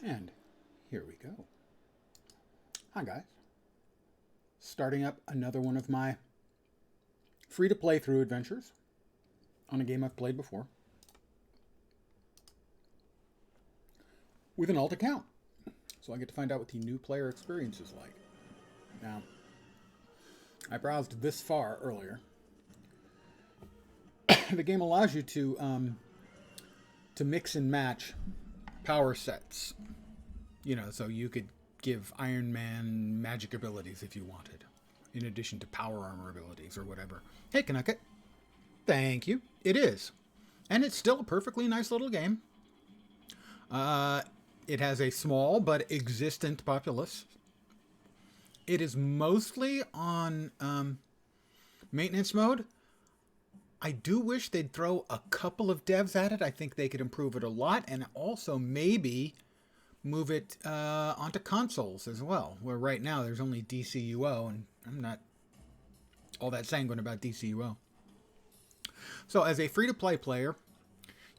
And here we go. Hi, guys. Starting up another one of my free to play through adventures on a game I've played before with an alt account. So I get to find out what the new player experience is like. Now, I browsed this far earlier. The game allows you to mix and match power sets. You know, so you could give Iron Man magic abilities if you wanted, in addition to power armor abilities or whatever. Hey, Canucket. Thank you. It is. And it's still a perfectly nice little game. It has a small but existent populace. It is mostly on maintenance mode. I do wish they'd throw a couple of devs at it. I think they could improve it a lot, and also maybe move it onto consoles as well, where right now there's only DCUO, and I'm not all that sanguine about DCUO. So as a free-to-play player,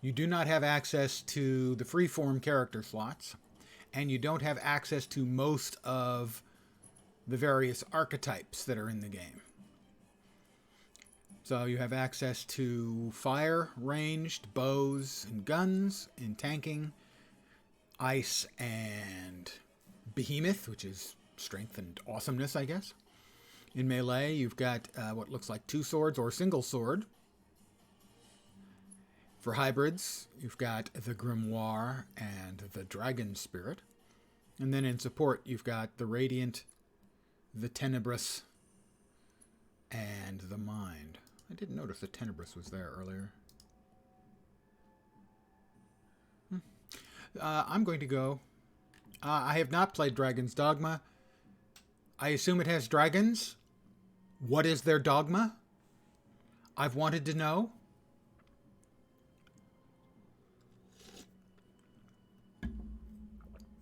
you do not have access to the freeform character slots, and you don't have access to most of the various archetypes that are in the game. So you have access to fire, ranged, bows, and guns, in tanking, ice, and behemoth, which is strength and awesomeness, I guess. In melee, you've got what looks like two swords or a single sword. For hybrids, you've got the Grimoire and the Dragon Spirit. And then in support, you've got the Radiant, the Tenebrous, and the Mind. I didn't notice the Tenebrous was there earlier. I'm going to go. I have not played Dragon's Dogma. I assume it has dragons. What is their dogma? I've wanted to know.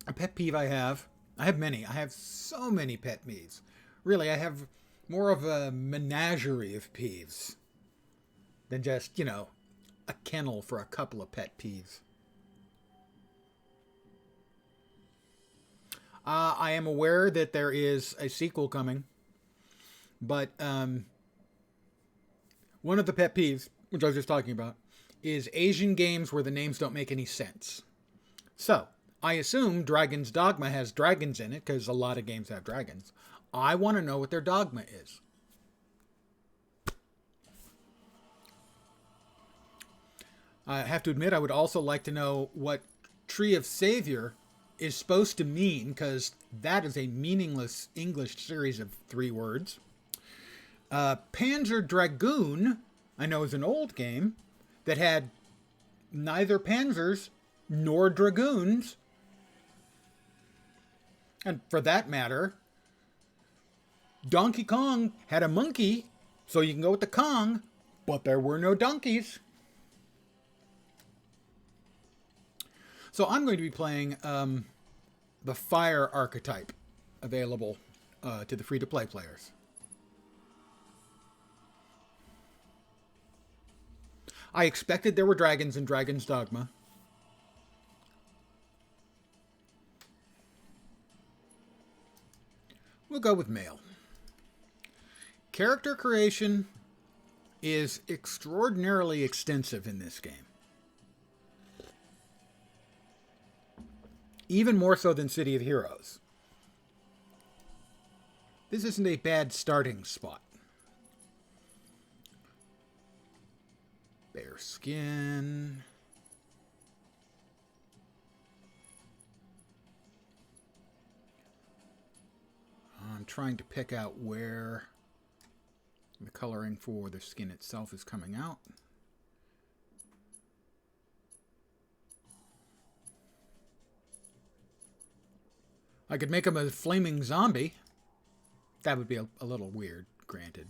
A pet peeve I have many. I have so many pet peeves. Really, I have more of a menagerie of peeves than just, a kennel for a couple of pet peeves. I am aware that there is a sequel coming, but one of the pet peeves, which I was just talking about, is Asian games where the names don't make any sense. So, I assume Dragon's Dogma has dragons in it, because a lot of games have dragons. I want to know what their dogma is. I have to admit, I would also like to know what Tree of Savior is supposed to mean, because that is a meaningless English series of 3 words. Panzer Dragoon, I know, is an old game that had neither panzers nor dragoons. And for that matter, Donkey Kong had a monkey, so you can go with the Kong, but there were no donkeys. So I'm going to be playing the fire archetype available to the free-to-play players. I expected there were dragons in Dragon's Dogma. We'll go with male. Character creation is extraordinarily extensive in this game. Even more so than City of Heroes. This isn't a bad starting spot. Bear skin. I'm trying to pick out where the coloring for the skin itself is coming out. I could make him a flaming zombie. That would be a little weird, granted.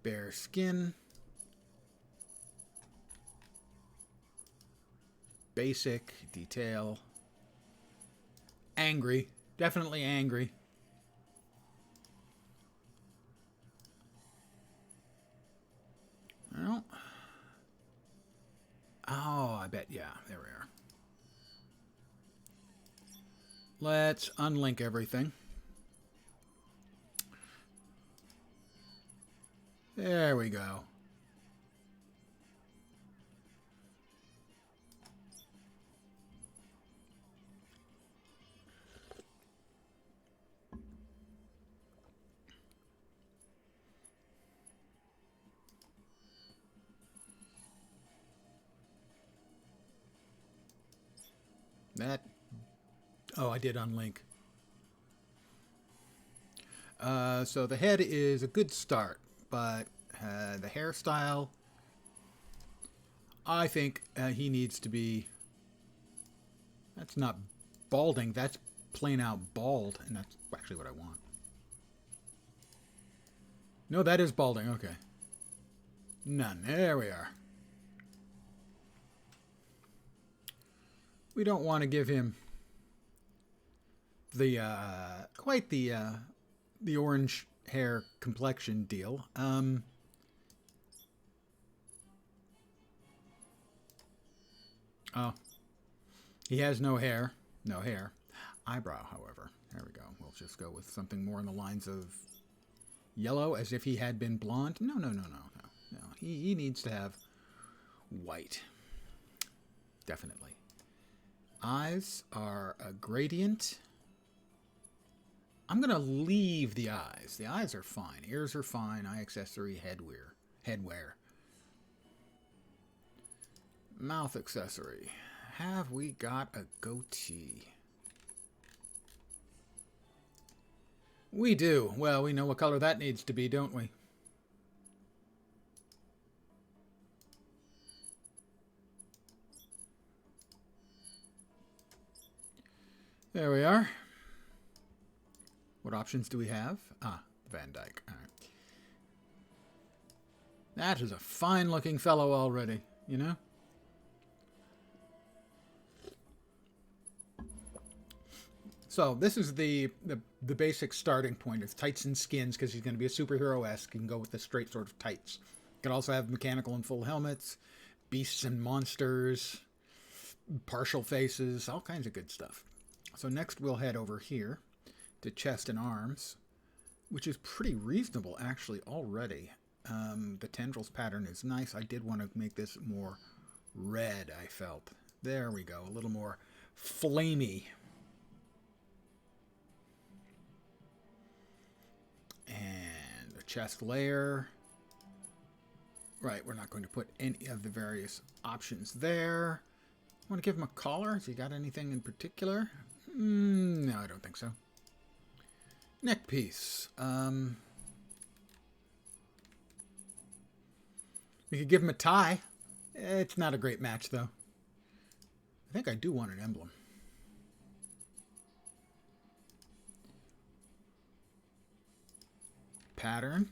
Bear skin. Basic, detail. Angry. Definitely angry. Well. Oh, I bet, yeah, there we are. Let's unlink everything. There we go. That... Oh, I did unlink. So the head is a good start, but the hairstyle, I think he needs to be... That's not balding, that's plain out bald, and that's actually what I want. No, that is balding, okay. None, there we are. We don't want to give him the quite the orange hair complexion deal. Oh, he has no hair. No hair. Eyebrow, however. There we go. We'll just go with something more in the lines of yellow, as if he had been blonde. No. He needs to have white. Definitely. Eyes are a gradient. I'm going to leave the eyes. The eyes are fine. Ears are fine. Eye accessory, headwear. Mouth accessory. Have we got a goatee? We do. Well, we know what color that needs to be, don't we? There we are. What options do we have? Ah, Van Dyke. All right. That is a fine-looking fellow already, you know? So this is the basic starting point of tights and skins, because he's going to be a superhero-esque. You can go with the straight sort of tights. You can also have mechanical and full helmets, beasts and monsters, partial faces, all kinds of good stuff. So next we'll head over here to chest and arms, which is pretty reasonable actually already. The tendrils pattern is nice. I did want to make this more red, I felt. There we go, a little more flamey. And a chest layer. Right, we're not going to put any of the various options there. Want to give him a collar? Has he got anything in particular? No, I don't think so. Neck piece. We could give him a tie. It's not a great match, though. I think I do want an emblem. Pattern.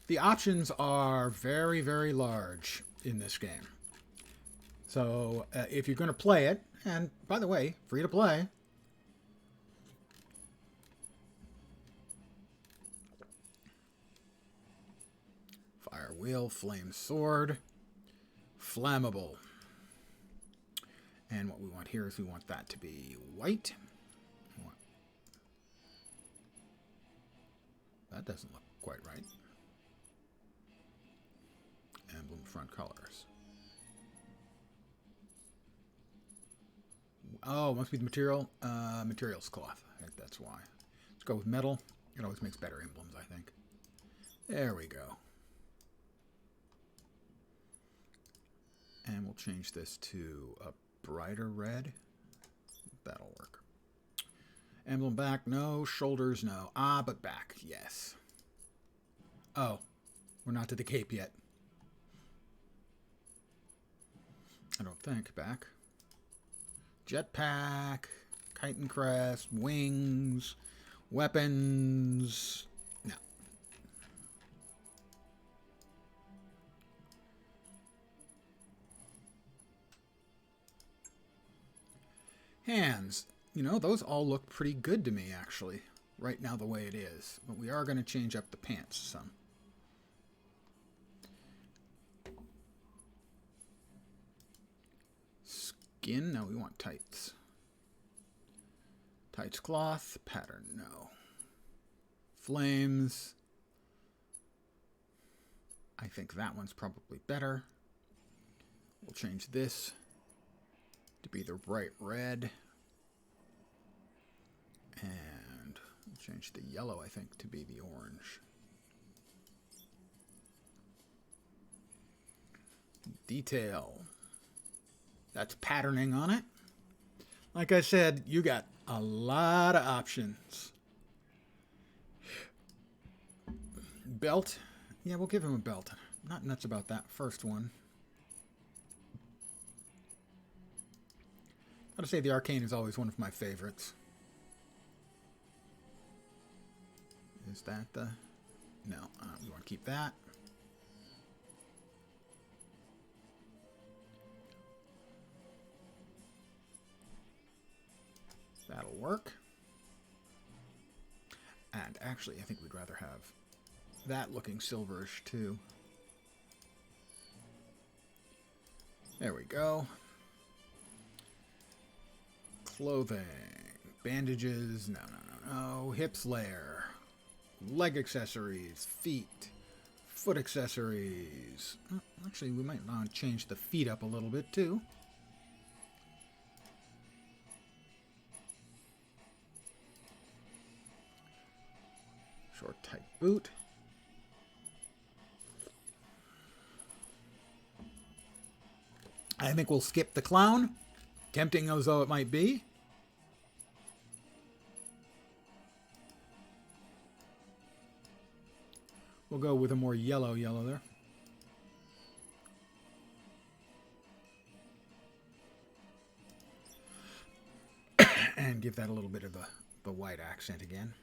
The options are very, very large in this game. So if you're going to play it, and by the way, free to play. Fire wheel, flame sword, flammable. And what we want here is we want that to be white. That doesn't look quite right. Emblem front colors. Oh, must be the material. Materials cloth. I think that's why. Let's go with metal. It always makes better emblems, I think. There we go. And we'll change this to a brighter red. That'll work. Emblem back, no. Shoulders, no. Ah, but back, yes. Oh, we're not to the cape yet. I don't think. Back. Jetpack, chitin crest, wings, weapons. No. Hands. You know, those all look pretty good to me, actually, right now the way it is. But we are going to change up the pants some. Skin? No, we want tights. Tights cloth, pattern, no. Flames. I think that one's probably better. We'll change this to be the bright red. And we'll change the yellow, I think, to be the orange. Detail. That's patterning on it. Like I said, you got a lot of options. Belt. Yeah, we'll give him a belt. I'm not nuts about that first one. Gotta say the Arcane is always one of my favorites. Is that the... No, we want to keep that. That'll work. And actually, I think we'd rather have that looking silverish too. There we go. Clothing. Bandages. No, no, no, no. Hips layer. Leg accessories. Feet. Foot accessories. Actually, we might want to change the feet up a little bit too. Short, tight boot. I think we'll skip the clown, tempting as though it might be. We'll go with a more yellow there. And give that a little bit of the white accent again.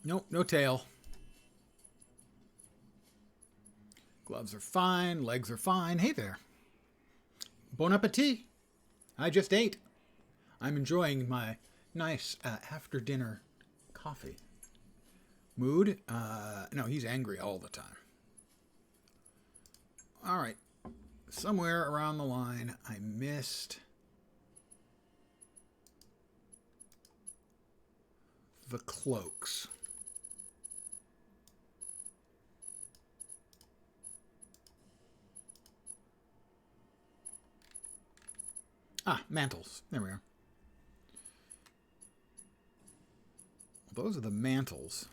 Nope, no tail. Gloves are fine. Legs are fine. Hey there. Bon appetit. I just ate. I'm enjoying my nice after-dinner coffee. Mood? No, he's angry all the time. All right. Somewhere around the line, I missed the cloaks. Ah, mantles. There we are. Those are the mantles.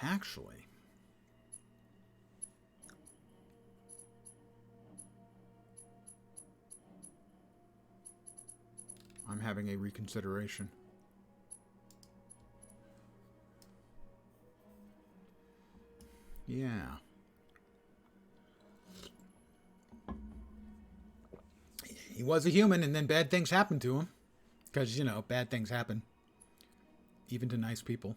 Actually, I'm having a reconsideration. Yeah. He was a human, and then bad things happened to him. Because, you know, bad things happen. Even to nice people.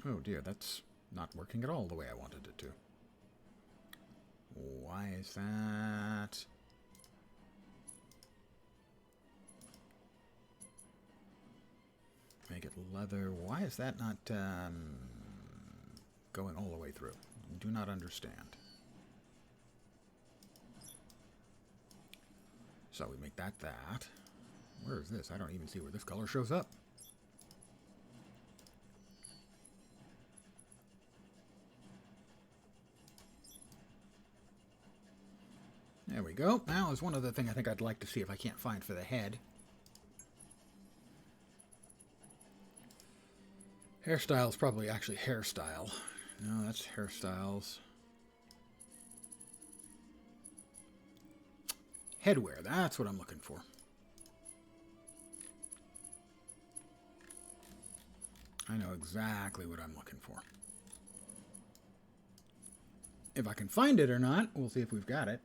Oh dear, that's not working at all the way I wanted it to. Why is that? Make it leather. Why is that not going all the way through? I do not understand. So we make that. Where is this? I don't even see where this color shows up. There we go. Now is one other thing I think I'd like to see if I can't find for the head. Hairstyle is probably actually hairstyle. No, that's hairstyles. Headwear, that's what I'm looking for. I know exactly what I'm looking for. If I can find it or not, we'll see if we've got it.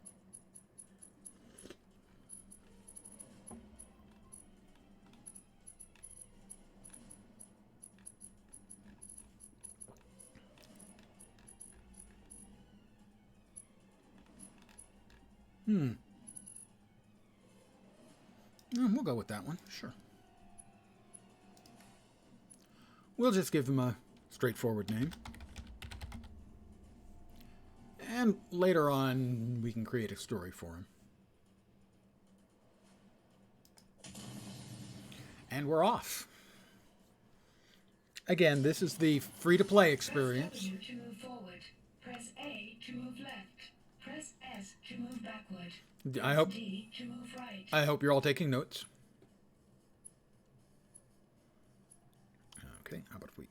We'll go with that one. Sure. We'll just give him a straightforward name. And later on, we can create a story for him. And we're off. Again, this is the free-to-play experience. Press W to move forward. Press A to move left. Press S to move backward. Press D to move right. I hope you're all taking notes. Okay, how about if we...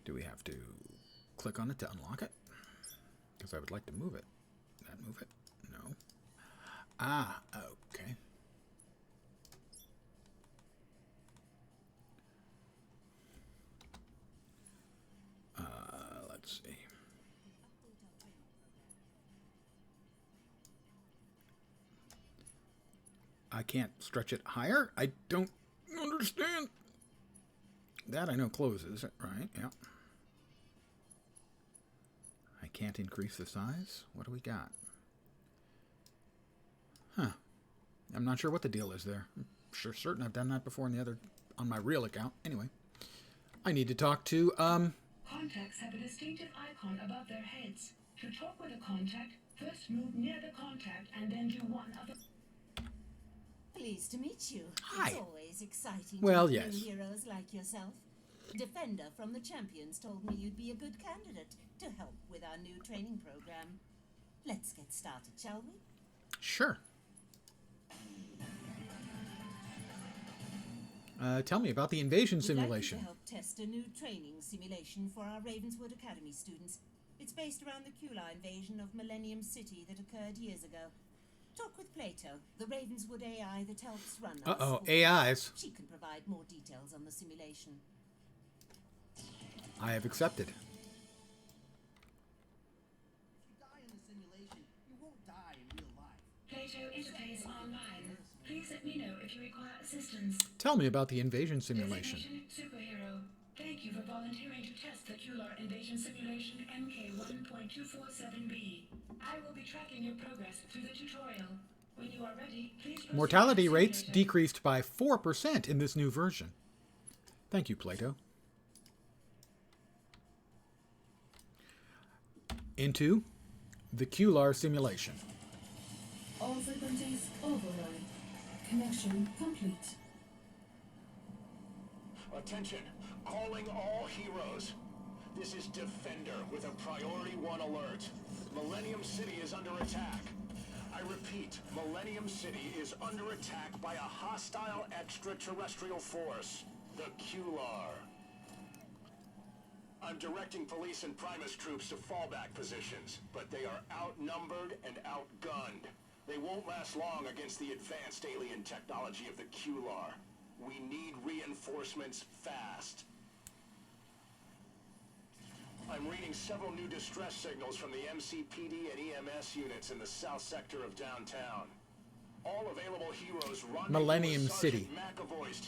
Do we have to click on it to unlock it? Because I would like to move it. That move it? No. Ah, okay. Let's see. I can't stretch it higher? I don't understand. That I know closes, right? Yeah. I can't increase the size? What do we got? Huh. I'm not sure what the deal is there. I'm sure certain I've done that before on my real account. Anyway. I need to talk to, Contacts have a distinctive icon above their heads. To talk with a contact, first move near the contact and then do one other. Pleased to meet you. Hi. It's always exciting Well, to meet yes. new heroes like yourself. Defender from the Champions told me you'd be a good candidate to help with our new training program. Let's get started, shall we? Sure. Tell me about the invasion simulation. We'd like you to help test a new training simulation for our Ravenswood Academy students. It's based around the Kular invasion of Millennium City that occurred years ago. Talk with Plato, the Ravenswood AI that helps run us. Uh-oh, AIs. She can provide more details on the simulation. I have accepted. If you die in the simulation, you won't die in real life. Plato interface online. Please let me know if you require assistance. Tell me about the invasion simulation. Designation superhero. Thank you for volunteering to test the Kular invasion simulation MK1.247B. I will be tracking your progress through the tutorial. When you are ready, please proceed. Mortality to the rates simulator. decreased by 4% in this new version. Thank you, Plato. Into the Kular simulation. All frequencies override. Connection complete. Attention, calling all heroes. This is Defender with a Priority 1 alert. Millennium City is under attack. I repeat, Millennium City is under attack by a hostile extraterrestrial force, the Kular. I'm directing police and Primus troops to fallback positions, but they are outnumbered and outgunned. They won't last long against the advanced alien technology of the Kular. We need reinforcements fast. I'm reading several new distress signals from the MCPD and EMS units in the south sector of downtown. All available heroes run Millennium City,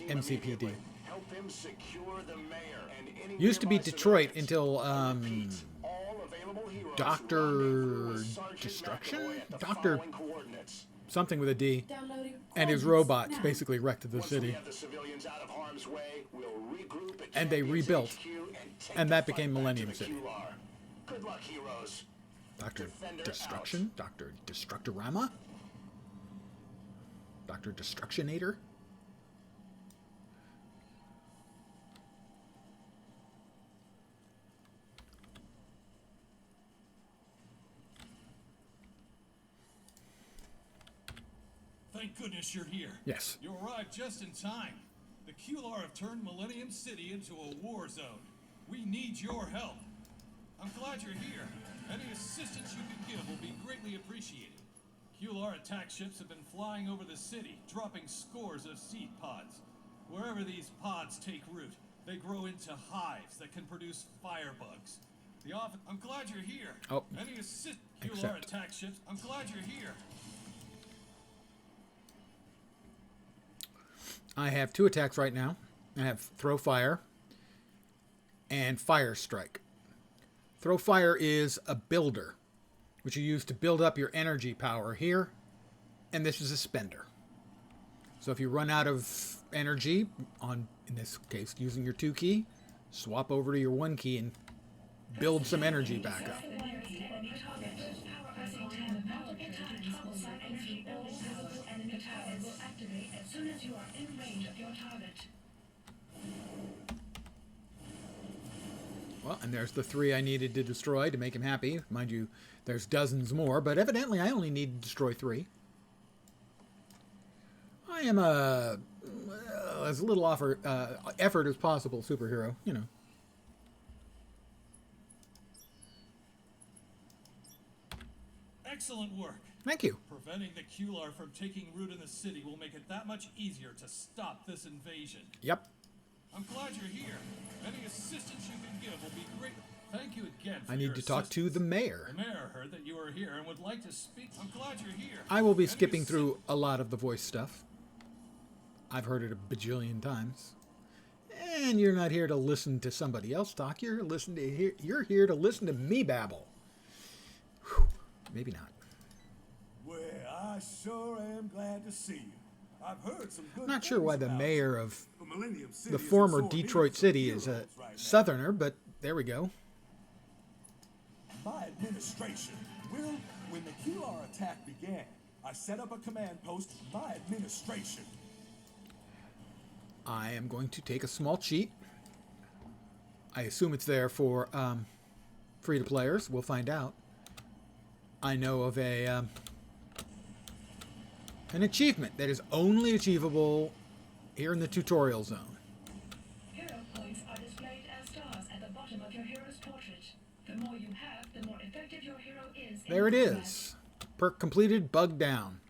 MCPD. Help him secure the mayor and any Used to be nearby Detroit civilians. until I repeat, all available heroes Dr. rendezvous with Sergeant Destruction? McAvoy at the Dr. following coordinates. something with a D. Downloading And his coordinates robots now. basically wrecked the Once we city. have the civilians out of harm's way, we'll regroup at And they Champions rebuilt. HQ take And the that fight became back to Millennium the City. Kular. Good luck, heroes. Dr. Defender Destruction? Dr. Destructorama? Dr. Destructionator? Thank goodness you're here. Yes. You arrived just in time. The Kular have turned Millennium City into a war zone. We need your help. I'm glad you're here. Any assistance you can give will be greatly appreciated. Kular attack ships have been flying over the city, dropping scores of seed pods. Wherever these pods take root, they grow into hives that can produce firebugs. I'm glad you're here. Oh. Any Kular Accept. attack ships, I'm glad you're here. I have 2 attacks right now. I have Throw Fire and Fire Strike. Throw Fire is a builder. which you use to build up your energy power here. And this is a spender. So if you run out of energy, in this case, using your 2 key, swap over to your 1 key and build some energy back up. Well, and there's the 3 I needed to destroy to make him happy. Mind you, there's dozens more, but evidently I only need to destroy 3. I am as little effort as possible superhero, you know. Excellent work. Thank you. Preventing the Kular from taking root in the city will make it that much easier to stop this invasion. Yep. I'm glad you're here. Any assistance you can give will be great. Thank you again for I need to talk to the mayor. The mayor heard that you were here and would like to speak. I'm glad you're here. I will be skipping through a lot of the voice stuff. I've heard it a bajillion times. And you're not here to listen to somebody else talk. You're here to listen to me babble. Whew. Maybe not. Well, I sure am glad to see you. I've heard some good I'm not sure why the things mayor of about Millennium City the is former absorbing Detroit some City is a heroes right now. southerner, but there we go. My administration. Well, when the QR attack began, I set up a command post. My administration. I am going to take a small cheat. I assume it's there for free-to-players. We'll find out. I know of an achievement that is only achievable here in the tutorial zone. Hero points are displayed as stars at the bottom of your hero's portrait. The more you have, the more effective your hero is. There it is. Perk completed, bug down.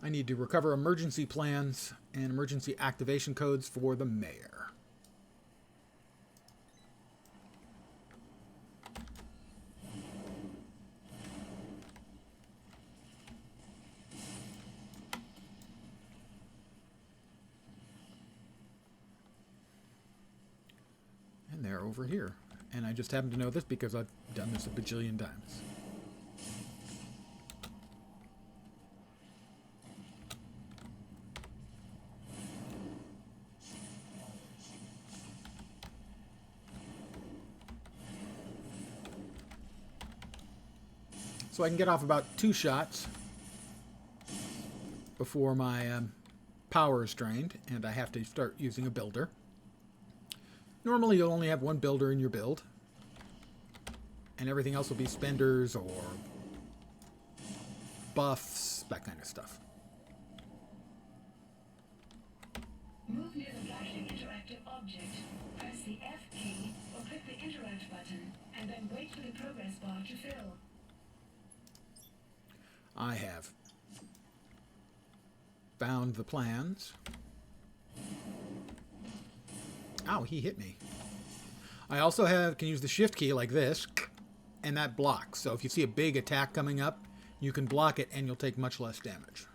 I need to recover emergency plans and emergency activation codes for the mayor. And they're over here. And I just happen to know this because I've done this a bajillion times. So I can get off about 2 shots before my power is drained, and I have to start using a builder. Normally you'll only have 1 builder in your build, and everything else will be spenders or buffs, that kind of stuff. Move near the flashing interactive object. Press the F key or click the interact button, and then wait for the progress bar to fill. I have found the plans. Ow, he hit me. I also can use the shift key like this, and that blocks. So if you see a big attack coming up, you can block it and you'll take much less damage.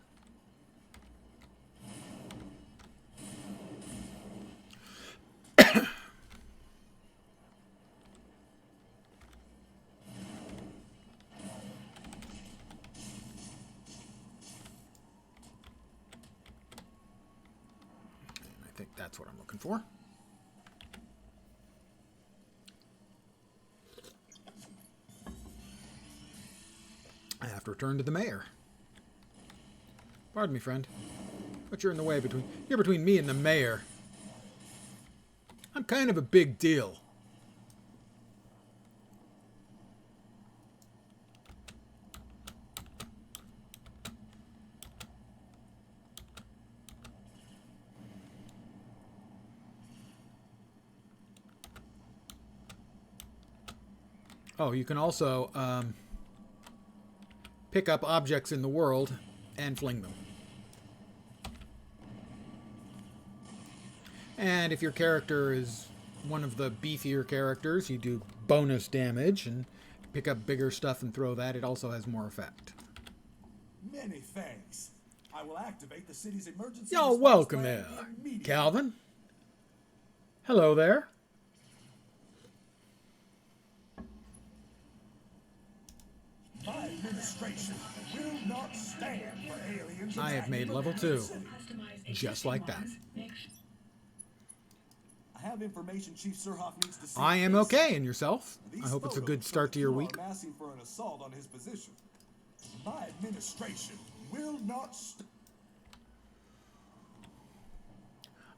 I think that's what I'm looking for. I have to return to the mayor. Pardon me, friend, but you're in the way you're between me and the mayor. I'm kind of a big deal. Oh, you can also pick up objects in the world and fling them. And if your character is one of the beefier characters, you do bonus damage and pick up bigger stuff and throw that. It also has more effect. Many thanks. I will activate the city's emergency. You're response welcome plan there, immediately. Calvin. Hello there. My administration will not stand for aliens. I have made level 2. Just like that. I have information Chief Surhoff needs to see. I am okay, and yourself? These I hope it's a photos good show start the to your Q are week. Massing for an assault on his position. My administration will not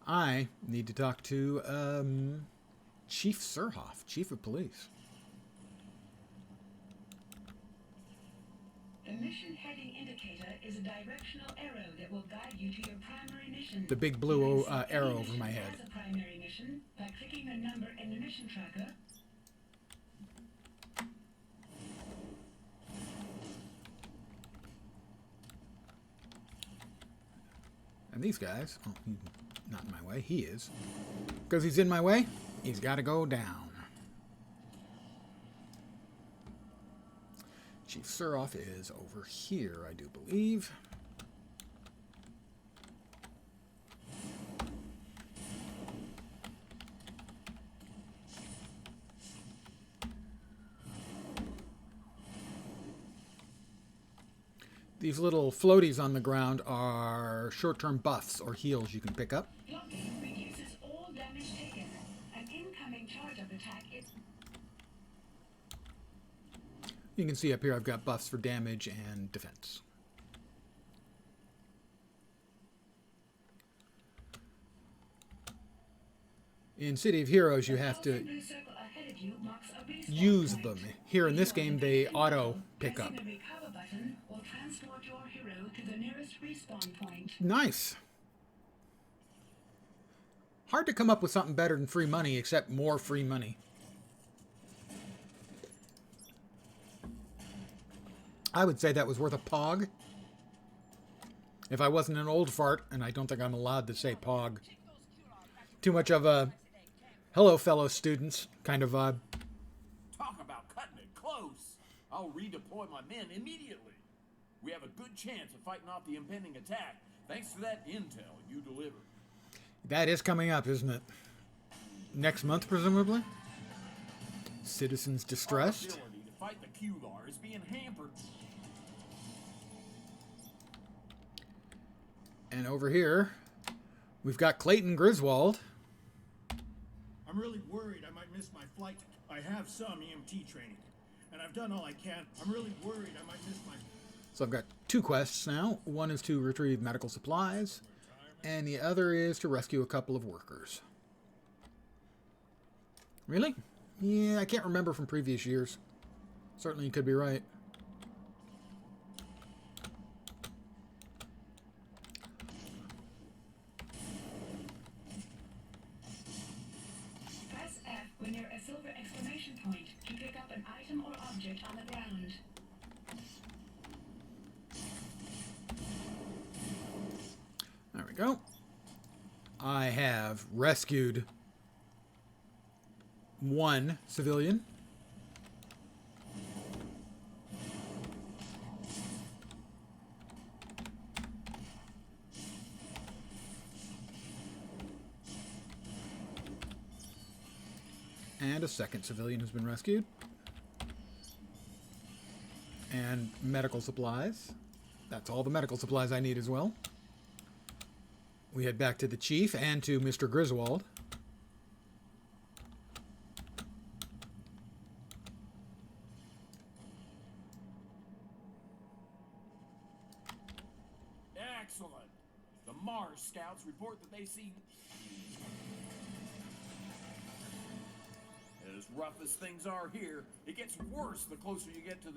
I need to talk to Chief Surhoff, Chief of Police. The mission heading indicator is a directional arrow that will guide you to your primary mission. The big blue You can see arrow any over my mission head. as a primary mission by clicking the number in the mission tracker. And these guys, oh, he's not in my way. He is. Because he's in my way, he's got to go down. Chief Surhoff is over here, I do believe. These little floaties on the ground are short-term buffs or heals you can pick up. Blocking reduces all damage taken. An incoming charge of attack is... You can see up here I've got buffs for damage and defense. In City of Heroes, you have to blue circle ahead of you marks a respawn use point. them. Here in this game, they auto pick up. Pressing the recover button will transport your hero to the nearest respawn point. Nice. Hard to come up with something better than free money, except more free money. I would say that was worth a pog. If I wasn't an old fart, and I don't think I'm allowed to say pog. Too much of a hello, fellow students kind of vibe. Talk about cutting it close. I'll redeploy my men immediately. We have a good chance of fighting off the impending attack, thanks to that intel you delivered. That is coming up, isn't it? Next month, presumably? Citizens distressed. Our ability to fight the Q-Lar is being hampered. And over here, we've got Clayton Griswold. I'm really worried I might miss my flight. I have some EMT training, and I've done all I can. I'm really worried I might miss my... So I've got 2 quests now. One is to retrieve medical supplies, and the other is to rescue a couple of workers. Really? Yeah, I can't remember from previous years. Certainly you could be right. Press F when near a silver exclamation point to pick up an item or object on the ground. There we go. I have rescued 1 civilian. And a second civilian has been rescued. And medical supplies. That's all the medical supplies I need as well. We head back to the chief and to Mr. Griswold. Excellent. The Mars scouts report that they see... As rough as things are here, it gets worse the closer you get to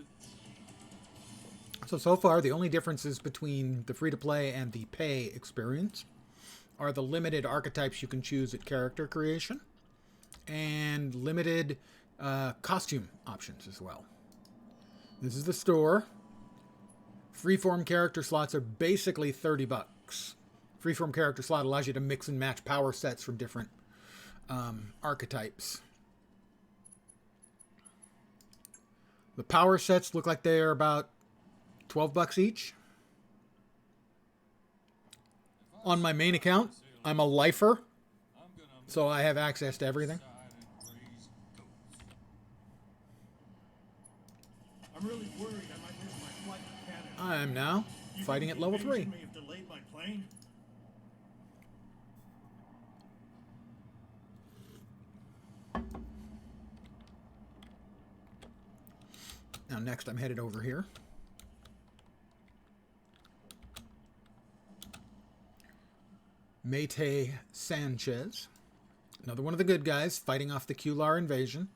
the... So far, the only differences between the free-to-play and the pay experience are the limited archetypes you can choose at character creation and limited costume options as well. This is the store. Freeform character slots are basically $30. Freeform character slot allows you to mix and match power sets from different archetypes. The power sets look like they're about $12 each. On my main account, I'm a lifer. So I have access to everything? I'm really worried I might miss my flight to Canada. I am now You fighting think at level the 3. invasion may have delayed my plane? Now next I'm headed over here. Mayte Sanchez. Another one of the good guys fighting off the Kular invasion.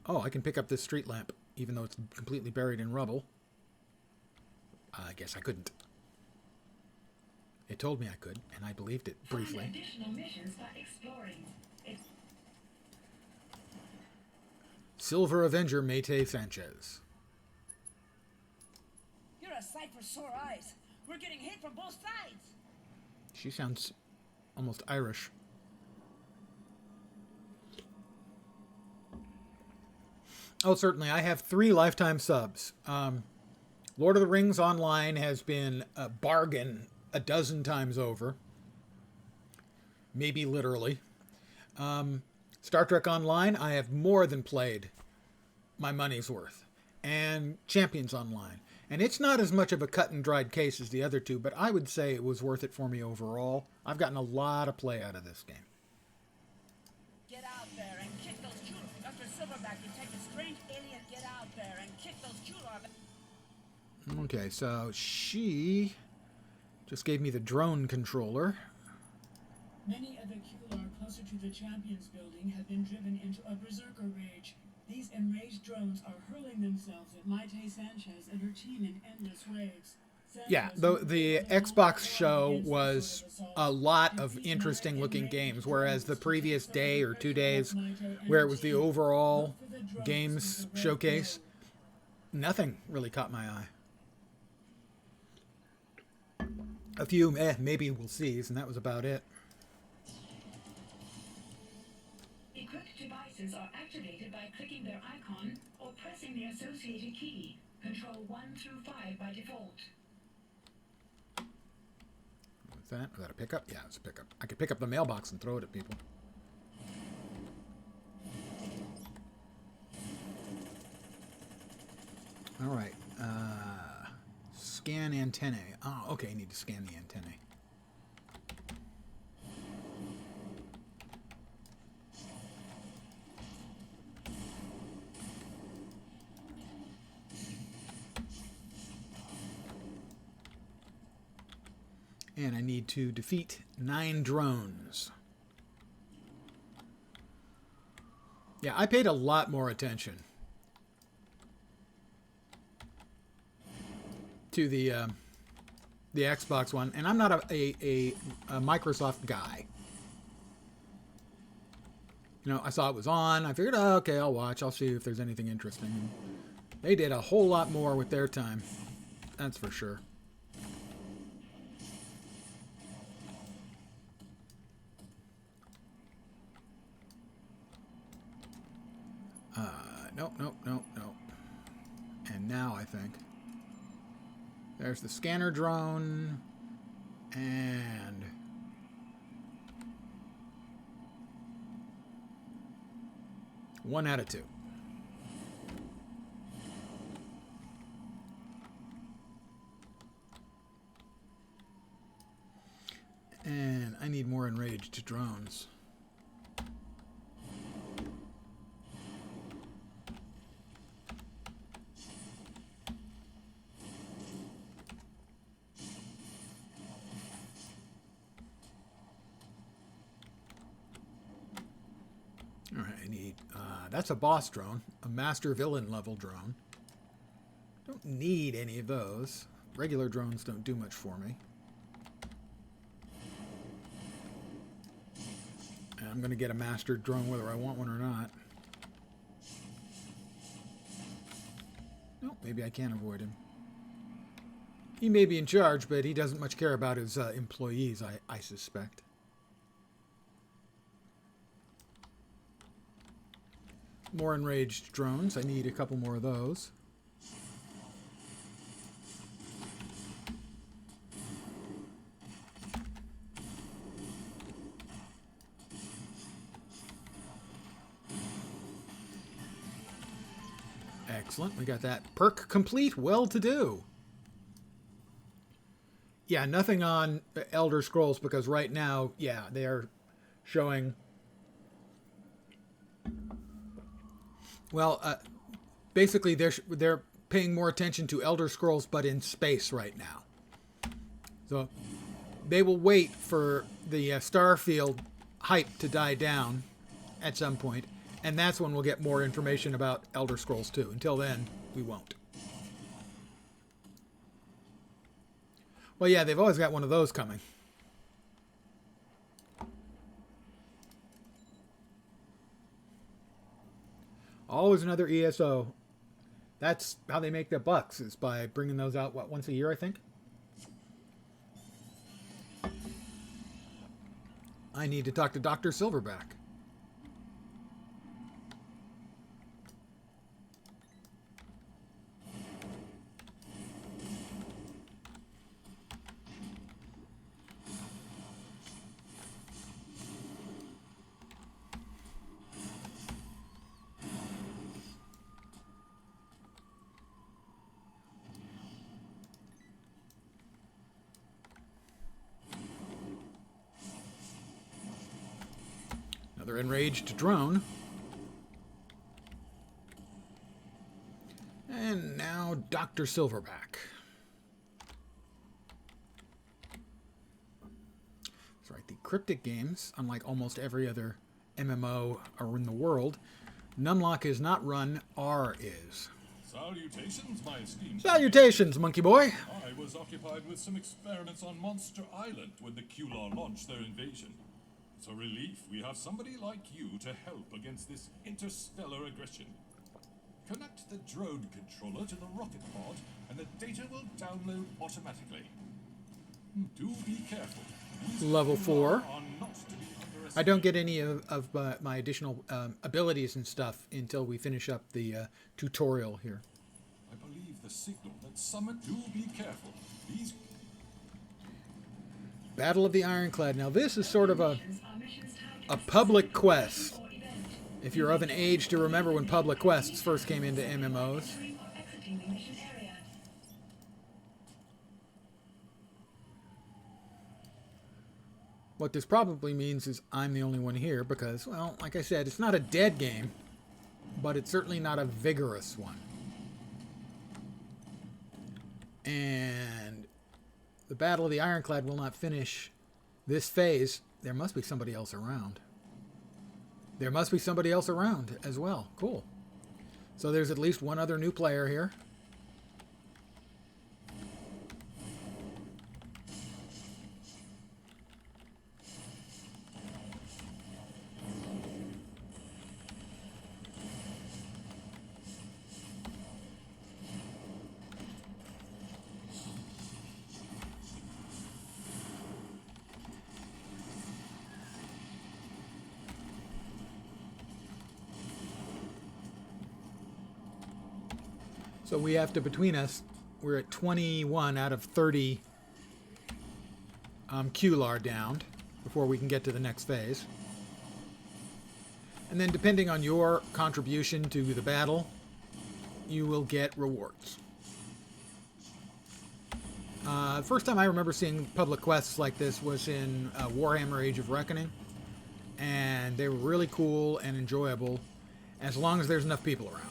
Oh, I can pick up this street lamp, even though it's completely buried in rubble. I guess I couldn't. It told me I could, and I believed it briefly. Find additional missions by exploring. Silver Avenger Mayte Sanchez. You're a sight for sore eyes. We're getting hit from both sides. She sounds almost Irish. Oh, certainly. I have 3 lifetime subs. Lord of the Rings Online has been a bargain a dozen times over. Maybe literally. Star Trek Online, I have more than played my money's worth. And Champions Online. And it's not as much of a cut and dried case as the other two, but I would say it was worth it for me overall. I've gotten a lot of play out of this game. Get out there and kick those Kular. Dr. Silverback, Detective Strange Alien, get out there and kick those Kular. Okay, so she just gave me the drone controller. Many of the Kular closer to the Champions building have been driven into a berserker rage. These enraged drones are hurling themselves at Mayte Sanchez and her team in endless waves. Yeah, the Xbox show was a lot of interesting looking games, whereas the previous day or 2 days, where it was the overall games showcase, nothing really caught my eye. A few, maybe we'll see, and that was about it. Equipped devices are activated by clicking their icon or pressing the associated key. Control 1 through 5 by default. What's that? Was that a pickup? Yeah, it's a pickup. I could pick up the mailbox and throw it at people. All right. Scan antennae. Oh, okay. I need to scan the antennae. And I need to defeat 9 drones. Yeah, I paid a lot more attention to the Xbox One, and I'm not a Microsoft guy. You know, I saw it was on. I figured, oh, okay, I'll watch. I'll see if there's anything interesting. And they did a whole lot more with their time. That's for sure. Nope. And now I think there's the scanner drone and one out of 2. And I need more enraged drones. Alright, I need... that's a boss drone. A master villain level drone. Don't need any of those. Regular drones don't do much for me. And I'm going to get a master drone whether I want one or not. No, maybe I can avoid him. He may be in charge, but he doesn't much care about his employees, I suspect. More enraged drones. I need a couple more of those. Excellent. We got that perk complete. Well to do. Yeah, nothing on Elder Scrolls because right now, yeah, they are showing. Well, basically, they're paying more attention to Elder Scrolls, but in space right now. So they will wait for the Starfield hype to die down at some point, and that's when we'll get more information about Elder Scrolls 2. Until then, we won't. Well, yeah, they've always got one of those coming. Always another ESO. That's how they make their bucks, is by bringing those out, what, once a year, I think? I need to talk to Dr. Silverback. Another enraged drone. And now Dr. Silverback. That's right, the Cryptic games, unlike almost every other MMO in the world, Numlock is not run, R is. Salutations, my esteemed. Salutations, monkey boy. I was occupied with some experiments on Monster Island when the Kular launched their invasion. It's a relief we have somebody like you to help against this interstellar aggression. Connect the drone controller to the rocket pod, and the data will download automatically. Do be careful. These Level 4. are not to be underestimated. I don't get any of my additional abilities and stuff until we finish up the tutorial here. I believe the signal that summoned. Do be careful. These. Battle of the Ironclad. Now this is sort of a public quest. If you're of an age to remember when public quests first came into MMOs. What this probably means is I'm the only one here because, well, like I said, it's not a dead game, but it's certainly not a vigorous one. And the Battle of the Ironclad will not finish this phase. There must be somebody else around. There must be somebody else around as well. Cool. So there's at least one other new player here. So we have to, between us, we're at 21 out of 30 Kular downed before we can get to the next phase. And then depending on your contribution to the battle, you will get rewards. First time I remember seeing public quests like this was in Warhammer Age of Reckoning. And they were really cool and enjoyable as long as there's enough people around.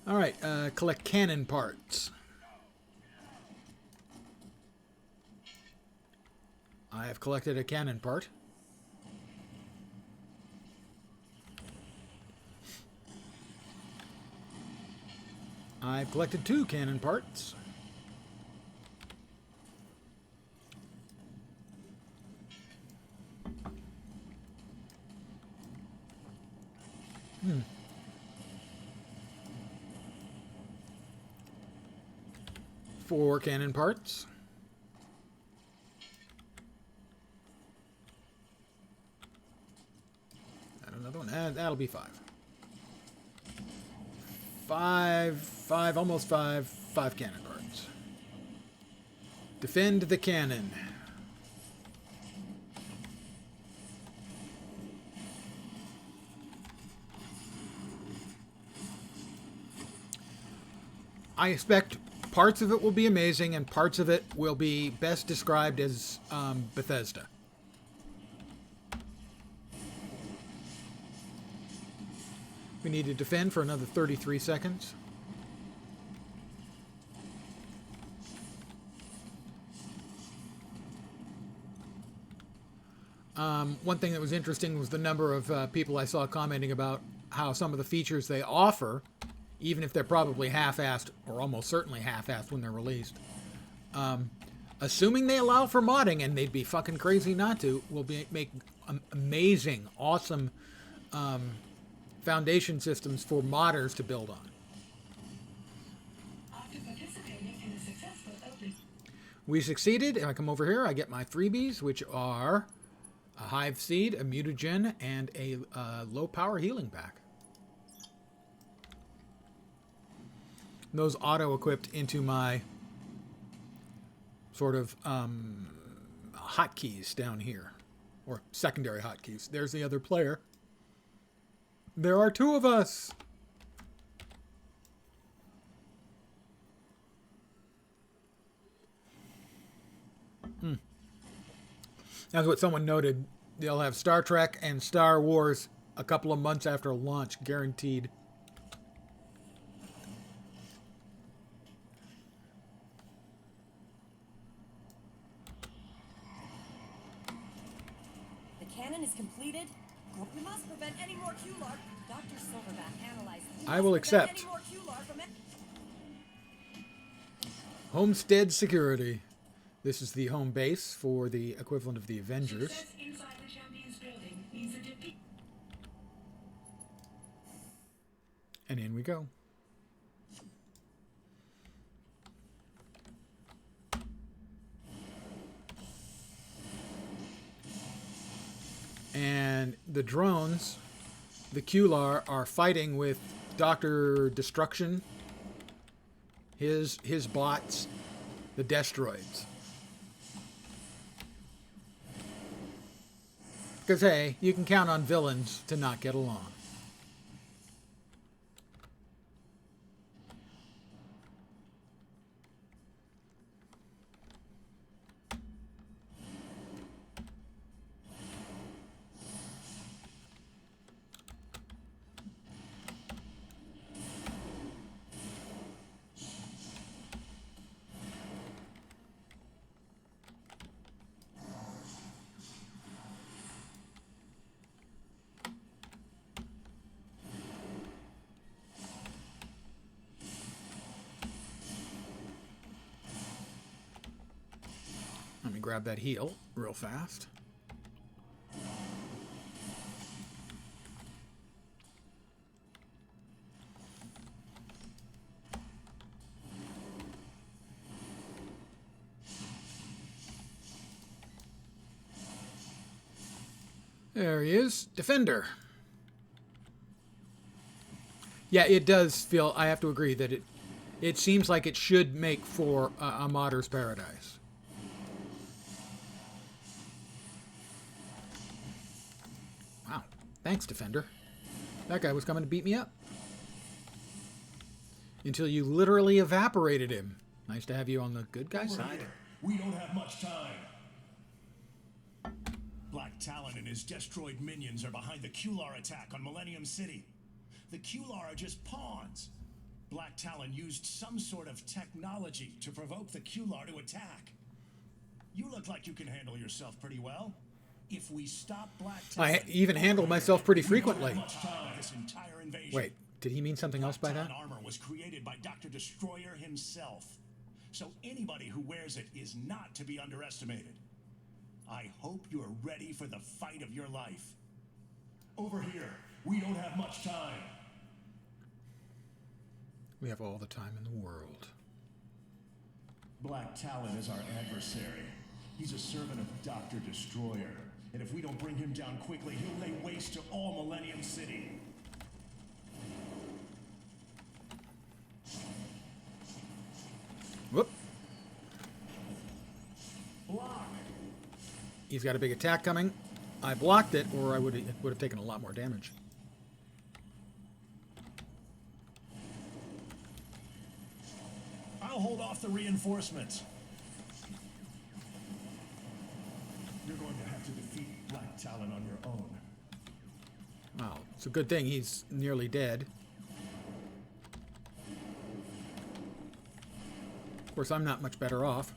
Alright, collect cannon parts. I have collected a cannon part. I've collected 2 cannon parts. Hmm. 4 cannon parts. And another one. And that'll be 5. 5, almost 5 cannon parts. Defend the cannon. I expect parts of it will be amazing and parts of it will be best described as Bethesda. We need to defend for another 33 seconds. One thing that was interesting was the number of people I saw commenting about how some of the features they offer, even if they're probably half-assed, or almost certainly half-assed when they're released, assuming they allow for modding, and they'd be fucking crazy not to, will make amazing, awesome foundation systems for modders to build on. After participating in a successful open, We succeeded. If I come over here, I get my freebies, which are a Hive Seed, a Mutagen, and a low-power healing pack. Those auto-equipped into my sort of hotkeys down here, or secondary hotkeys. There's the other player. There are two of us. That's what someone noted. They'll have Star Trek and Star Wars a couple of months after launch, guaranteed. The cannon is completed. We must prevent any more Q-Lark. Dr. Silverback analyzed. I will accept. Homestead Security. This is the home base for the equivalent of the Avengers. success inside the Champions building means a defeat. And in we go. And the drones, the Kular, are fighting with Dr. Destruction, his bots, the Destroids. Because, hey, you can count on villains to not get along. Let me grab that heal real fast. There he is, Defender. Yeah, it does feel, I have to agree that it seems like it should make for a modder's paradise. Wow, thanks, Defender. That guy was coming to beat me up. Until you literally evaporated him. Nice to have you on the good guy side. We don't have much time. Black Talon and his destroyed minions are behind the Kular attack on Millennium City. The Kular are just pawns. Black Talon used some sort of technology to provoke the Kular to attack. You look like you can handle yourself pretty well. If we stop Black Talon, I even handle myself pretty frequently. This entire invasion. Wait, did he mean something else by that? Talon armor was created by Dr. Destroyer himself. So anybody who wears it is not to be underestimated. I hope you are ready for the fight of your life. Over here, we don't have much time. We have all the time in the world. Black Talon is our adversary. He's a servant of Dr. Destroyer. And if we don't bring him down quickly, he'll lay waste to all Millennium City. Whoop. Block. He's got a big attack coming. I blocked it, or I would have taken a lot more damage. off the reinforcements. You're going to have to defeat Black Talon on your own. Well, it's a good thing he's nearly dead. Of course, I'm not much better off.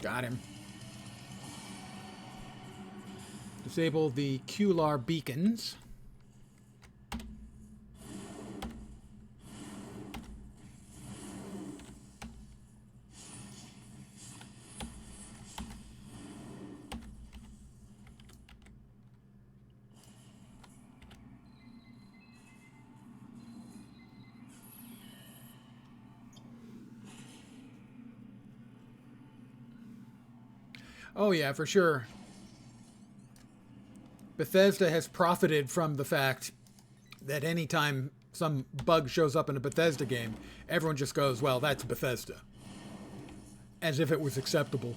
Got him. Disable the QLAR beacons. Oh yeah, for sure. Bethesda has profited from the fact that anytime some bug shows up in a Bethesda game, everyone just goes, well, that's Bethesda. As if it was acceptable.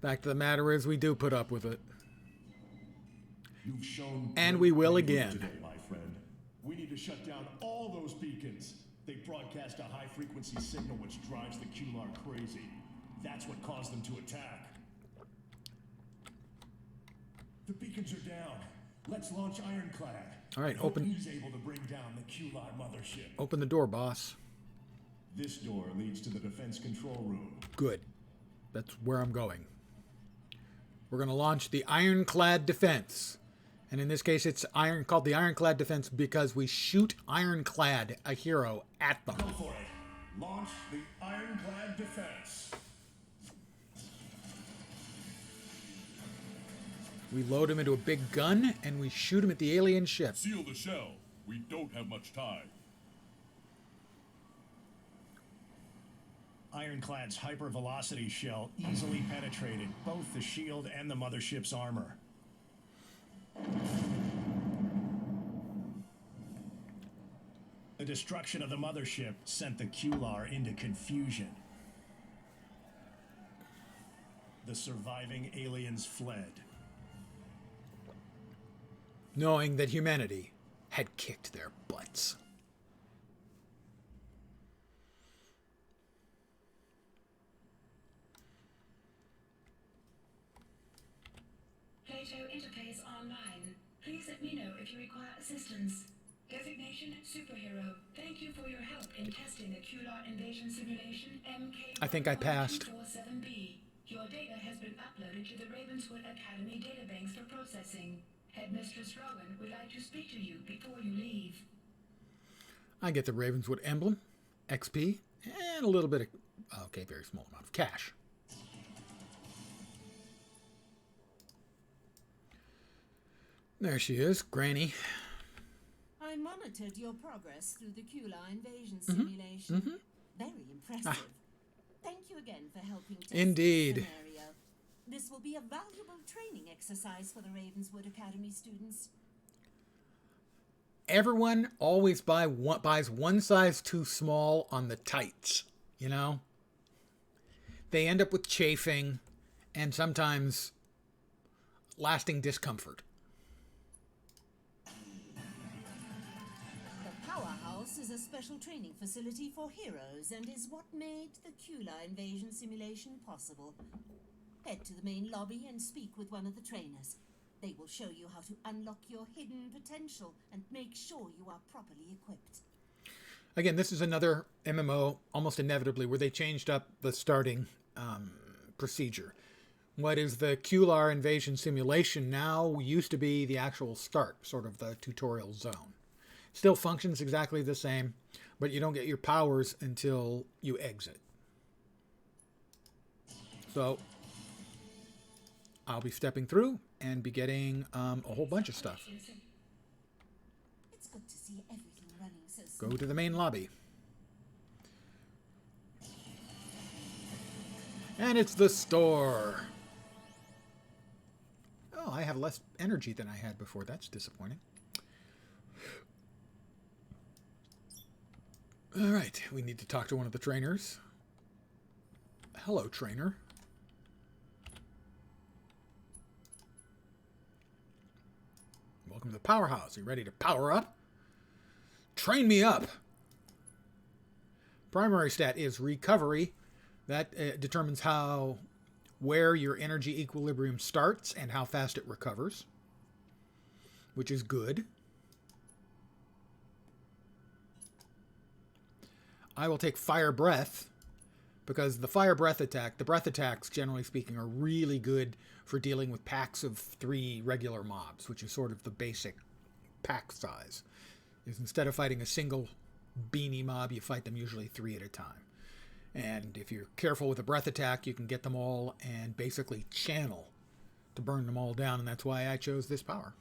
Fact of the matter is, we do put up with it. You've shown and we will again. Today, my friend. We need to shut down all those beacons. They broadcast a high-frequency signal which drives the QLAR crazy. That's what caused them to attack. The beacons are down. Let's launch Ironclad. All right, open. He's able to bring down the QLAR mothership. Open the door, boss. This door leads to the defense control room. Good. That's where I'm going. We're going to launch the Ironclad Defense. And in this case, it's called the Ironclad Defense because we shoot Ironclad, a hero, at them. Go for it. Launch the Ironclad Defense. We load him into a big gun, and we shoot him at the alien ship. Seal the shell. We don't have much time. Ironclad's hypervelocity shell easily penetrated both the shield and the mothership's armor. The destruction of the mothership sent the QLAR into confusion. The surviving aliens fled, knowing that humanity had kicked their butts. Plato interface online. Please let me know if you require assistance. Designation superhero. Thank you for your help in testing the QLAR invasion simulation MK. I think I passed. 47B. Your data has been uploaded to the Ravenswood Academy databanks for processing. Headmistress Rowan would like to speak to you before you leave. I get the Ravenswood emblem, XP, and a little bit of, okay, very small amount of cash. There she is, Granny. I monitored your progress through the QLAR invasion simulation. Very impressive. Thank you again for helping test Indeed. this scenario. This will be a valuable training exercise for the Ravenswood Academy students. Everyone always buys one size too small on the tights, you know? They end up with chafing and sometimes lasting discomfort. The Powerhouse is a special training facility for heroes and is what made the QLAR invasion simulation possible. Head to the main lobby and speak with one of the trainers. They will show you how to unlock your hidden potential and make sure you are properly equipped. Again, this is another MMO, almost inevitably, where they changed up the starting procedure. What is the QLAR invasion simulation now used to be the actual start, sort of the tutorial zone. Still functions exactly the same, but you don't get your powers until you exit. So I'll be stepping through and be getting a whole bunch of stuff. It's good to see everything running so Go to the main lobby. And it's the store. Oh, I have less energy than I had before. That's disappointing. All right, we need to talk to one of the trainers. Hello, trainer. Welcome to the powerhouse. Are you ready to power up? Train me up. Primary stat is recovery. That determines where your energy equilibrium starts and how fast it recovers, which is good. I will take fire breath because the fire breath attack, the breath attacks, generally speaking, are really good for dealing with packs of 3 regular mobs, which is sort of the basic pack size. Is instead of fighting a single beanie mob, you fight them usually 3 at a time. And if you're careful with a breath attack, you can get them all and basically channel to burn them all down, and that's why I chose this power.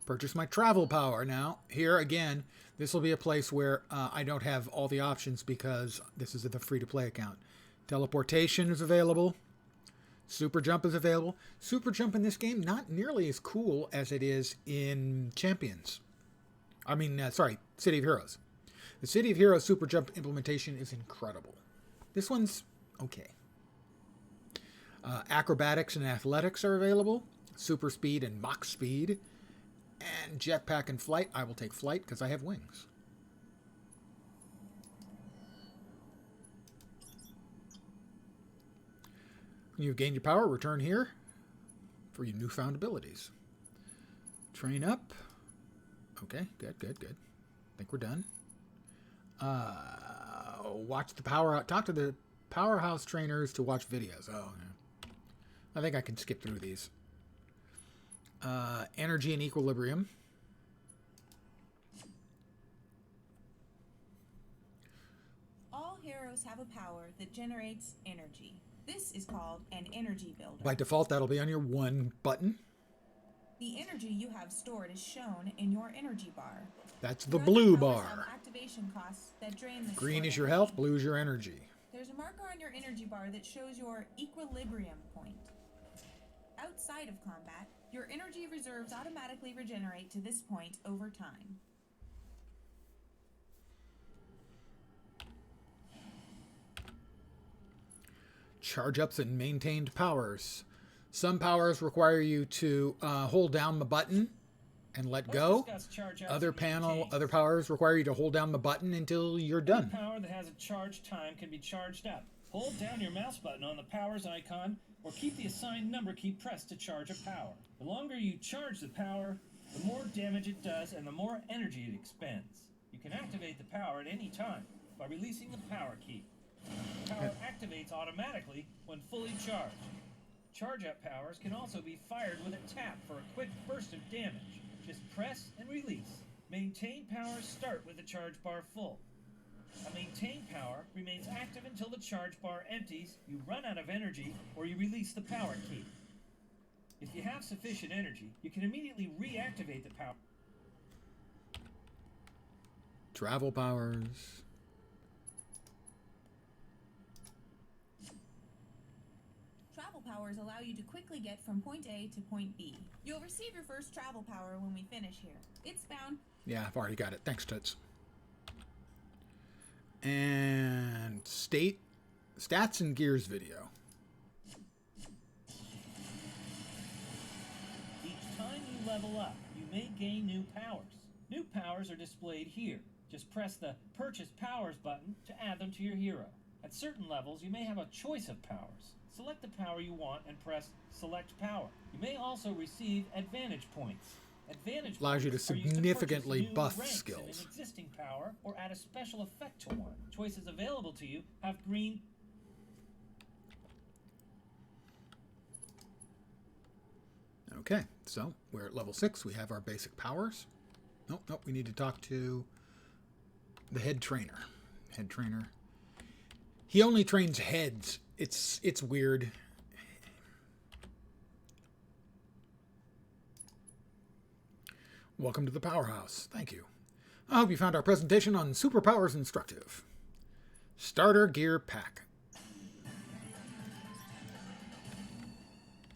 Purchase my travel power. Now, here again, this will be a place where I don't have all the options because this is the free-to-play account. Teleportation is available. Super Jump is available. Super Jump in this game, not nearly as cool as it is in Champions. City of Heroes. The City of Heroes Super Jump implementation is incredible. This one's okay. Acrobatics and Athletics are available. Super Speed and Mach Speed. And Jetpack and Flight. I will take Flight because I have wings. You've gained your power. Return here for your newfound abilities. Train up. Okay, good. I think we're done. Watch the power out. Talk to the powerhouse trainers to watch videos. Oh, yeah. I think I can skip through these. Energy and equilibrium. All heroes have a power that generates energy. This is called an energy builder. By default, that'll be on your 1 button. The energy you have stored is shown in your energy bar. That's the blue powers bar. have activation costs that drain the Green stored is your energy. health, blue is your energy. There's a marker on your energy bar that shows your equilibrium point. Outside of combat, your energy reserves automatically regenerate to this point over time. Charge ups and maintained powers. Some powers require you to hold down the button and let go. Other powers require you to hold down the button until you're done. Any power that has a charge time can be charged up. Hold down your mouse button on the powers icon or keep the assigned number key pressed to charge a power. The longer you charge the power, the more damage it does and the more energy it expends. You can activate the power at any time by releasing the power key. The power activates automatically when fully charged. Charge-up powers can also be fired with a tap for a quick burst of damage. Just press and release. Maintain powers start with the charge bar full. A maintain power remains active until the charge bar empties, you run out of energy, or you release the power key. If you have sufficient energy, you can immediately reactivate the power. Travel powers. Travel powers allow you to quickly get from point A to point B. You'll receive your first travel power when we finish here. It's bound. Yeah, I've already got it. Thanks, Toots. And stats and gears video. Each time you level up, you may gain new powers. New powers are displayed here. Just press the Purchase Powers button to add them to your hero. At certain levels, you may have a choice of powers. Select the power you want and press Select Power. You may also receive advantage points. Advantage Allows you to points are used significantly purchase new buff ranks in skills. an existing power or add a special effect to one. Choices available to you have green. Okay, so we're at level 6. We have our basic powers. Nope, we need to talk to the head trainer. Head trainer. He only trains heads. It's weird. Welcome to the Powerhouse. Thank you. I hope you found our presentation on superpowers instructive. Starter gear pack.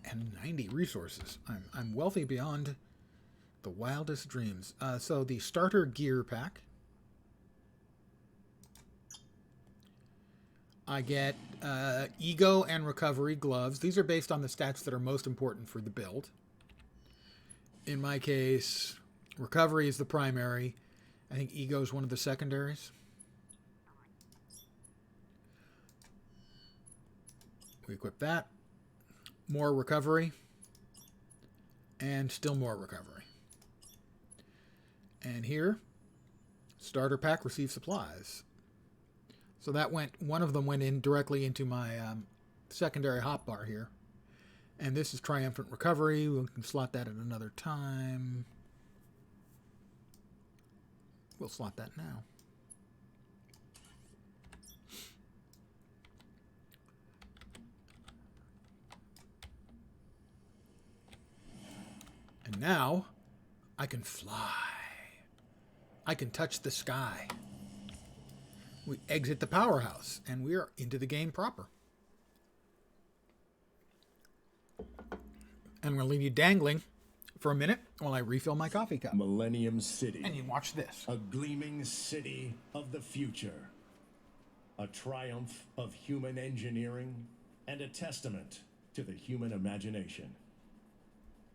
And 90 resources. I'm wealthy beyond The wildest dreams. So the starter gear pack. I get ego and recovery gloves. These are based on the stats that are most important for the build. In my case, recovery is the primary. I think ego is one of the secondaries. We equip that. More recovery. And still more recovery. And here, starter pack, receive supplies. So that one of them went in directly into my secondary hotbar here. And this is Triumphant Recovery. We can slot that at another time. We'll slot that now. And now, I can fly. I can touch the sky. We exit the powerhouse, and we are into the game proper. And I'm going to leave you dangling for a minute while I refill my coffee cup. Millennium City. And you watch this. A gleaming city of the future. A triumph of human engineering and a testament to the human imagination.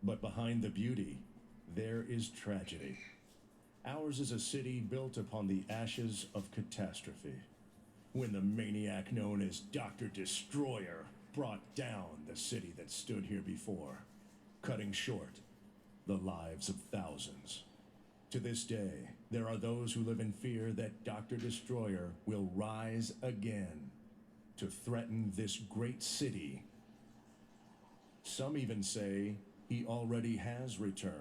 But behind the beauty, there is tragedy. Ours is a city built upon the ashes of catastrophe. When the maniac known as Dr. Destroyer brought down the city that stood here before, cutting short the lives of thousands. To this day, there are those who live in fear that Dr. Destroyer will rise again to threaten this great city. Some even say he already has returned.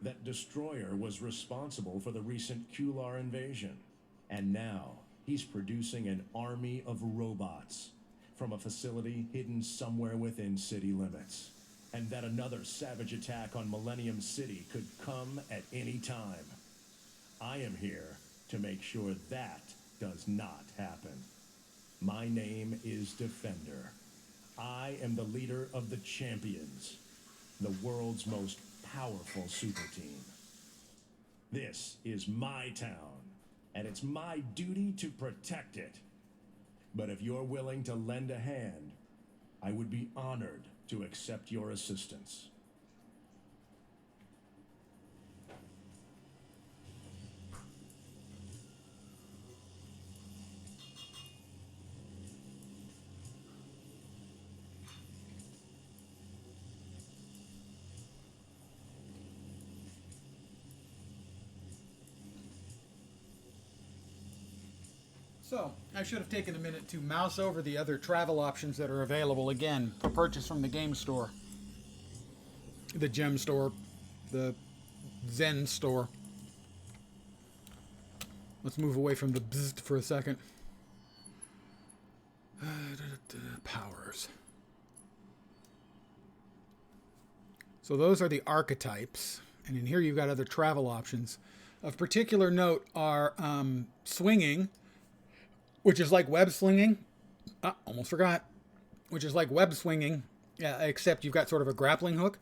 That Destroyer was responsible for the recent Kular invasion. And now, he's producing an army of robots from a facility hidden somewhere within city limits. And that another savage attack on Millennium City could come at any time. I am here to make sure that does not happen. My name is Defender. I am the leader of the Champions, the world's most powerful super team. This is my town, and it's my duty to protect it. But if you're willing to lend a hand, I would be honored to accept your assistance. So, I should have taken a minute to mouse over the other travel options that are available again for purchase from the game store. The gem store, the Zen store. Let's move away from the bzzzt for a second. Powers. So those are the archetypes. And in here you've got other travel options. Of particular note are swinging, which is like web slinging. Almost forgot. Which is like web swinging, except you've got sort of a grappling hook.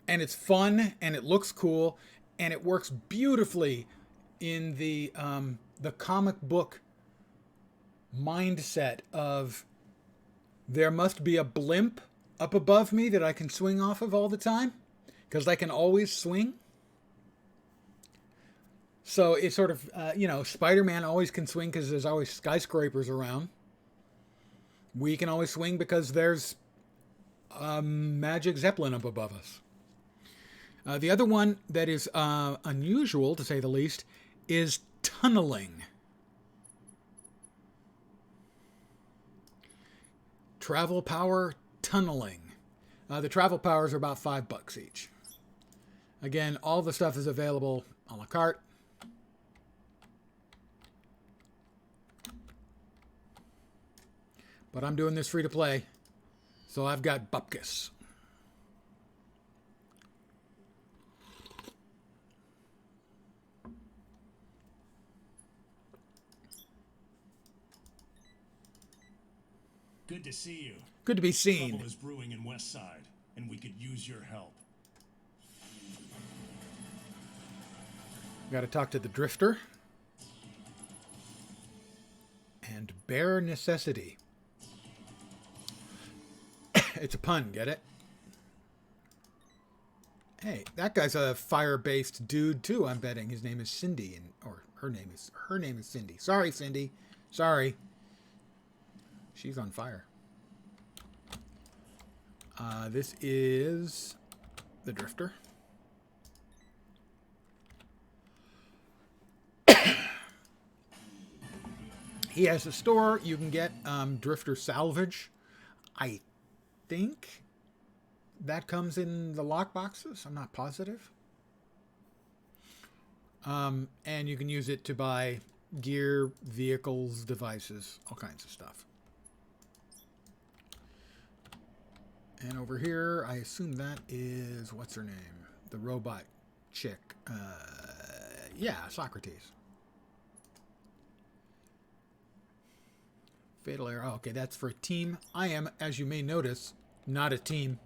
And it's fun, and it looks cool, and it works beautifully in the comic book mindset of there must be a blimp up above me that I can swing off of all the time, because I can always swing. So it's sort of, Spider-Man always can swing because there's always skyscrapers around. We can always swing because there's a magic Zeppelin up above us. The other one that is unusual, to say the least, is tunneling. Travel power tunneling. The travel powers are about $5 each. Again, all the stuff is available a la carte. But I'm doing this free to play, so I've got bupkis. Good to see you. Good to be seen. Trouble is brewing in Westside, and we could use your help. Got to talk to the Drifter. And Bare Necessity. It's a pun, get it? Hey, that guy's a fire-based dude too, I'm betting. His name is Cindy, or her name is Cindy. Sorry, Cindy. Sorry. She's on fire. This is the Drifter. He has a store. You can get Drifter salvage. I think that comes in the lockboxes. I'm not positive. And you can use it to buy gear, vehicles, devices, all kinds of stuff. And over here, I assume that is, what's her name? The robot chick. Yeah, Socrates. Fatal error. Oh, okay, that's for a team. I am, as you may notice, not a team.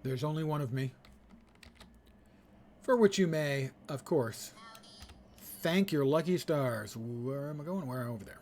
There's only one of me. For which you may, of course, thank your lucky stars. Where am I going? Where? Over there.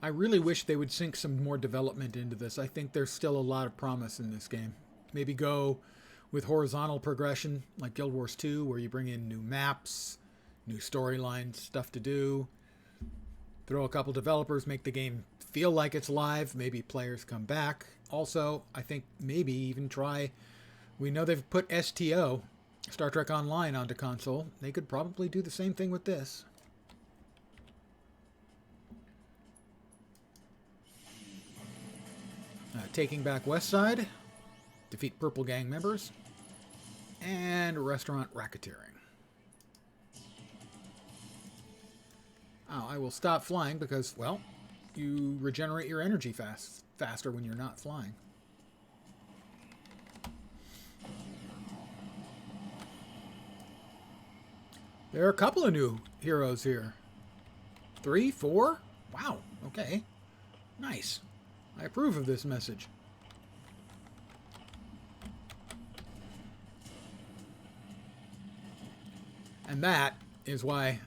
I really wish they would sink some more development into this. I think there's still a lot of promise in this game. Maybe go with horizontal progression like Guild Wars 2, where you bring in new maps, new storylines, stuff to do. Throw a couple developers, make the game feel like it's live. Maybe players come back. Also, I think maybe even try... We know they've put STO, Star Trek Online, onto console. They could probably do the same thing with this. Taking back Westside, defeat Purple Gang members, and restaurant racketeering. Oh, I will stop flying because, well, you regenerate your energy faster when you're not flying. There are a couple of new heroes here. 3, 4? Wow, okay. Nice. I approve of this message. And that is why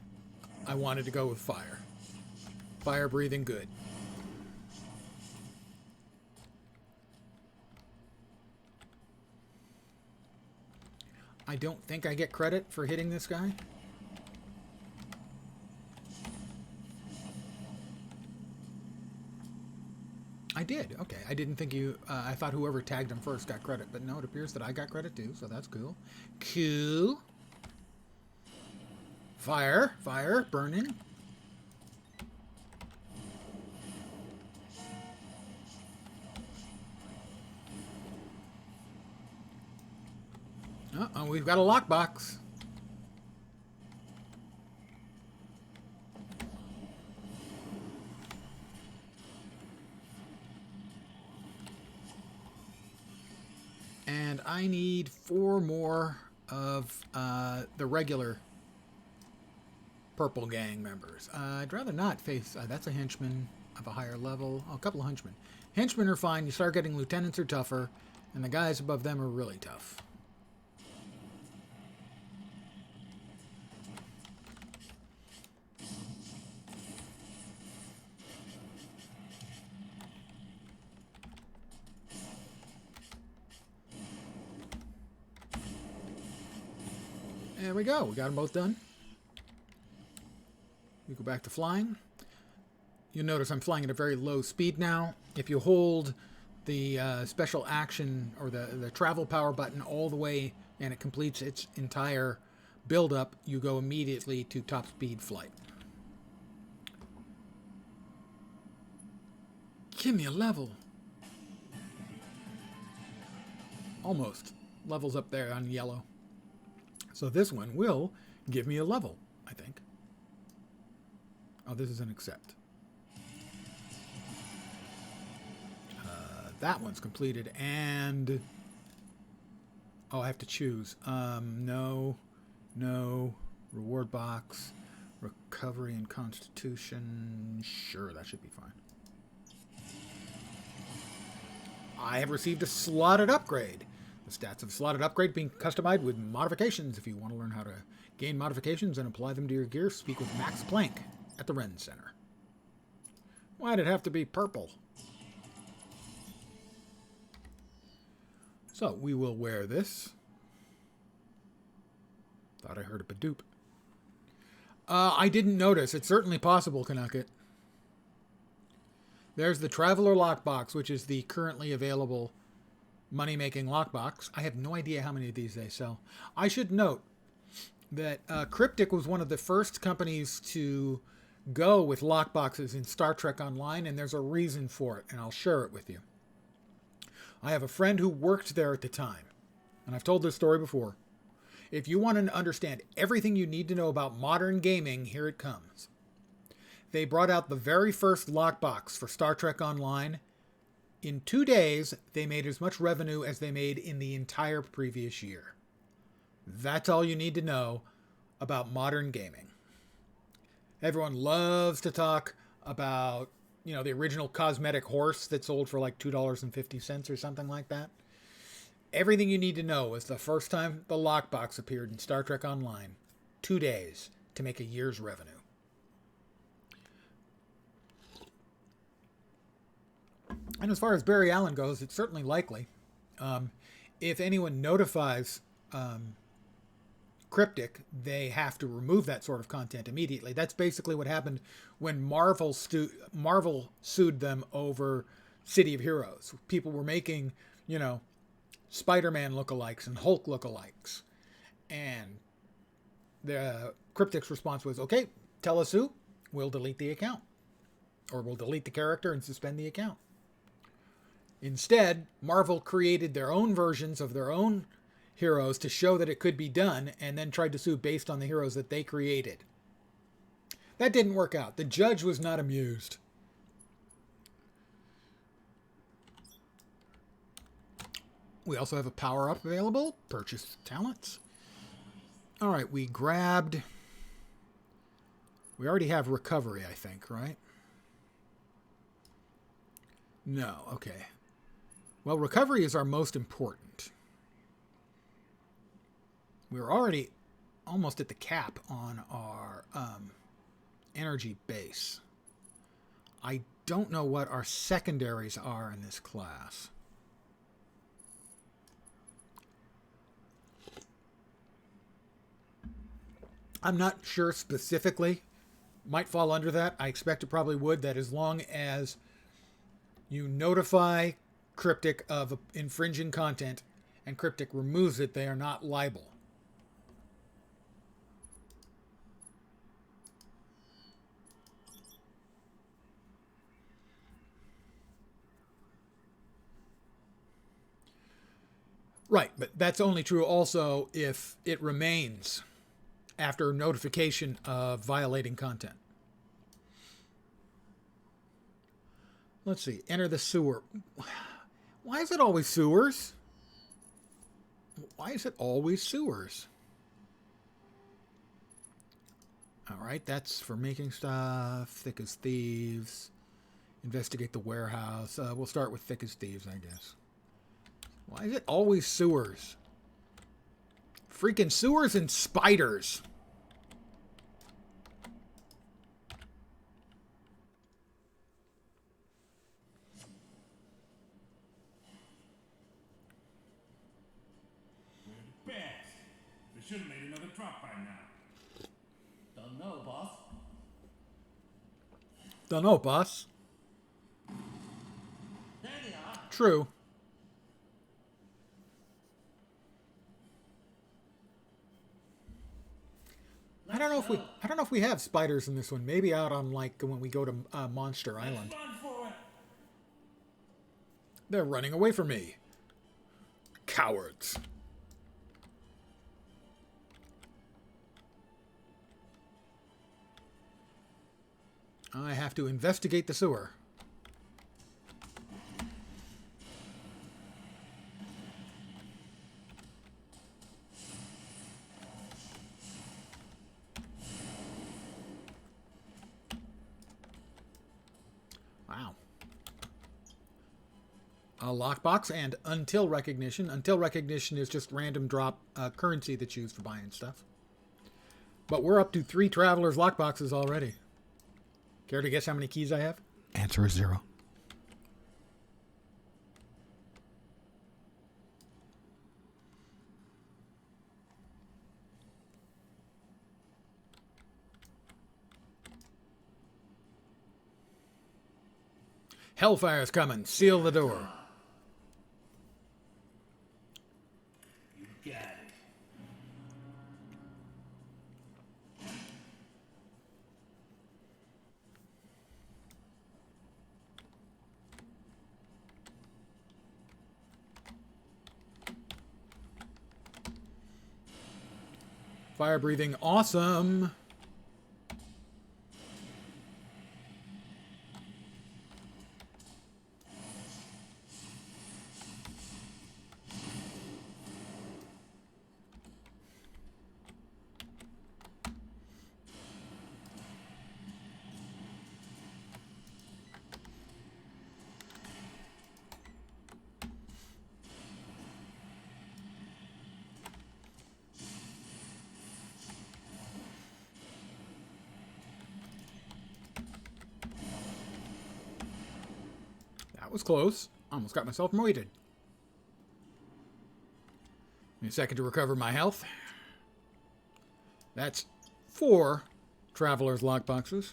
I wanted to go with fire. Fire breathing good. I don't think I get credit for hitting this guy. I did. Okay. I didn't think you... I thought whoever tagged him first got credit. But no, it appears that I got credit too. So that's cool. Cool. Fire. Fire. Burning. Uh-oh. We've got a lockbox. And I need 4 more of the regular Purple Gang members. I'd rather not face... that's a henchman of a higher level. Oh, a couple of henchmen. Henchmen are fine. You start getting lieutenants are tougher. And the guys above them are really tough. There we go. We got them both done. We go back to flying. You'll notice I'm flying at a very low speed now. If you hold the special action or the travel power button all the way and it completes its entire build-up, you go immediately to top speed flight. Give me a level. Almost. Levels up there on yellow. So this one will give me a level, I think. Oh, this is an accept. That one's completed, and... Oh, I have to choose. No. Reward box. Recovery and Constitution. Sure, that should be fine. I have received a slotted upgrade. The stats of slotted upgrade being customized with modifications. If you want to learn how to gain modifications and apply them to your gear, speak with Max Planck at the Ren Center. Why'd it have to be purple? So, we will wear this. Thought I heard a Badoop. I didn't notice. It's certainly possible, Canucket. There's the Traveler Lockbox, which is the currently available money-making lockbox. I have no idea how many of these they sell. I should note that Cryptic was one of the first companies to go with lockboxes in Star Trek Online, and there's a reason for it, and I'll share it with you. I have a friend who worked there at the time, and I've told this story before. If you want to understand everything you need to know about modern gaming, here it comes. They brought out the very first lockbox for Star Trek Online. In 2 days, they made as much revenue as they made in the entire previous year. That's all you need to know about modern gaming. Everyone loves to talk about, you know, the original cosmetic horse that sold for like $2.50 or something like that. Everything you need to know was the first time the lockbox appeared in Star Trek Online. 2 days to make a year's revenue. And as far as Barry Allen goes, it's certainly likely. If anyone notifies Cryptic, they have to remove that sort of content immediately. That's basically what happened when Marvel sued them over City of Heroes. People were making, you know, Spider-Man lookalikes and Hulk lookalikes. And the Cryptic's response was, okay, tell us who, we'll delete the account. Or we'll delete the character and suspend the account. Instead, Marvel created their own versions of their own heroes to show that it could be done, and then tried to sue based on the heroes that they created. That didn't work out. The judge was not amused. We also have a power-up available. Purchase talents. All right, we already have recovery, I think, right? No, okay. Well, recovery is our most important. We're already almost at the cap on our energy base. I don't know what our secondaries are in this class. I'm not sure specifically. Might fall under that. I expect it probably would. That as long as you notify Cryptic of infringing content and Cryptic removes it, they are not liable. Right, but that's only true also if it remains after notification of violating content. Let's see, enter the sewer. Why is it always sewers? Why is it always sewers? All right, that's for making stuff. Thick as Thieves. Investigate the warehouse. We'll start with Thick as Thieves, I guess. Why is it always sewers? Freaking sewers and spiders. Bad. They should have made another drop by now. Don't know, boss. Don't know, boss. There they are. True. I don't know if we have spiders in this one. Maybe out on like when we go to Monster Island. They're running away from me. Cowards. I have to investigate the sewer. Wow. A lockbox and until recognition. Until recognition is just random drop currency that's used for buying stuff. But we're up to 3 Traveler's lockboxes already. Care to guess how many keys I have? Answer is 0. Hellfire's coming. Seal the door. You got it. Fire breathing. Awesome. That was close. Almost got myself moited. Give me a second to recover my health. That's 4 Traveler's lockboxes.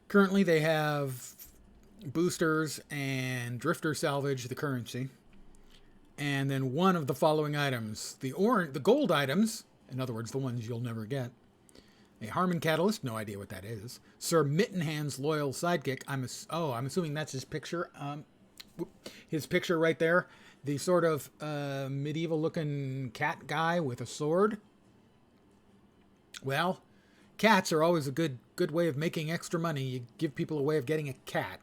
Currently they have boosters and drifter salvage the currency. And then one of the following items. The gold items, in other words, the ones you'll never get. A Harmon Catalyst, no idea what that is. Sir Mittenhand's loyal sidekick. I'm assuming that's his picture. His picture right there. The sort of medieval-looking cat guy with a sword. Well, cats are always a good way of making extra money. You give people a way of getting a cat.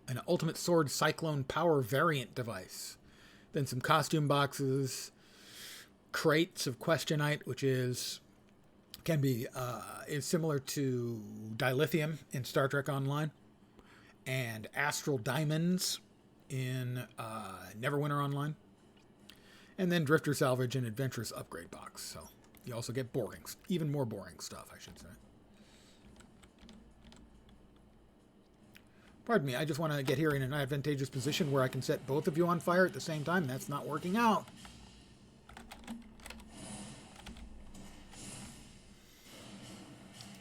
An Ultimate Sword Cyclone Power variant device. Then some costume boxes. Crates of Questionite, which is similar to dilithium in Star Trek Online, and astral diamonds in Neverwinter Online, and then drifter salvage and adventurous upgrade box. So you also get boring, even more boring stuff, I should say. Pardon me, I just want to get here in an advantageous position where I can set both of you on fire at the same time. That's not working out.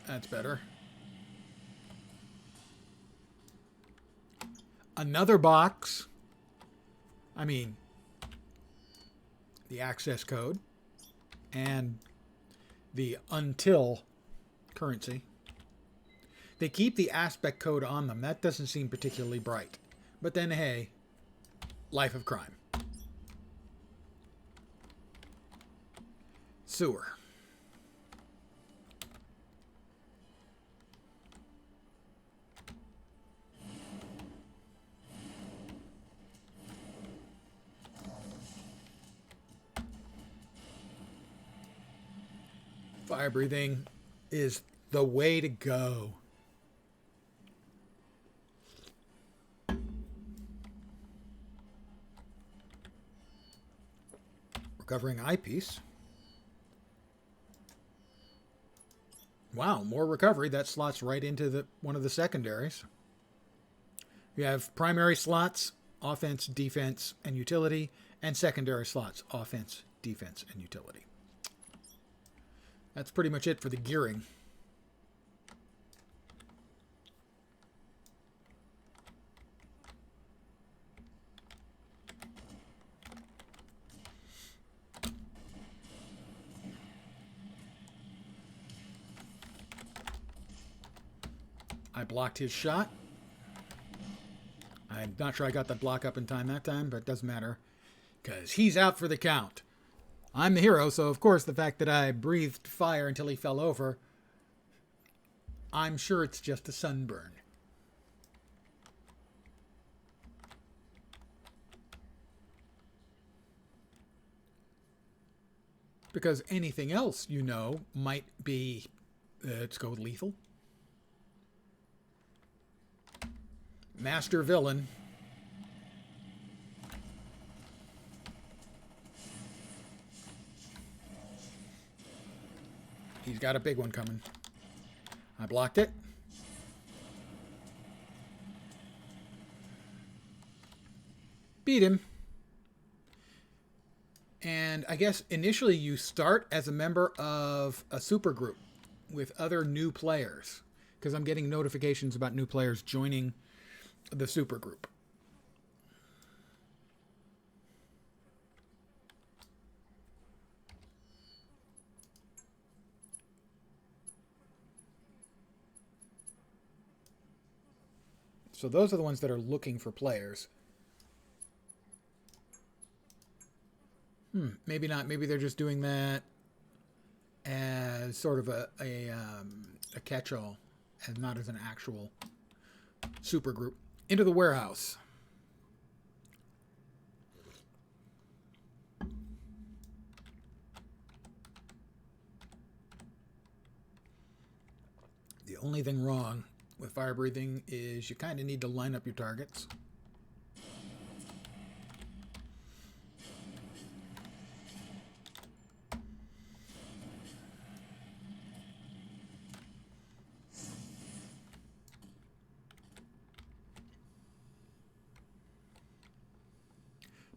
That's better. Another box. I mean, the access code and the until currency. They keep the aspect code on them. That doesn't seem particularly bright. But then, hey, life of crime. Sewer. Fire breathing is the way to go. Recovering eyepiece. Wow, more recovery. That slots right into one of the secondaries. We have primary slots, offense, defense, and utility, and secondary slots, offense, defense, and utility. That's pretty much it for the gearing. I blocked his shot. I'm not sure I got that block up in time that time, but it doesn't matter, because he's out for the count. I'm the hero, so of course the fact that I breathed fire until he fell over, I'm sure it's just a sunburn. Because anything else, you know, might be, let's go with lethal. Master villain. He's got a big one coming. I blocked it. Beat him. And I guess initially you start as a member of a supergroup with other new players, because I'm getting notifications about new players joining the supergroup. So those are the ones that are looking for players. Maybe not. Maybe they're just doing that as sort of a catch-all, and not as an actual supergroup. Into the warehouse. The only thing wrong with fire breathing is you kind of need to line up your targets.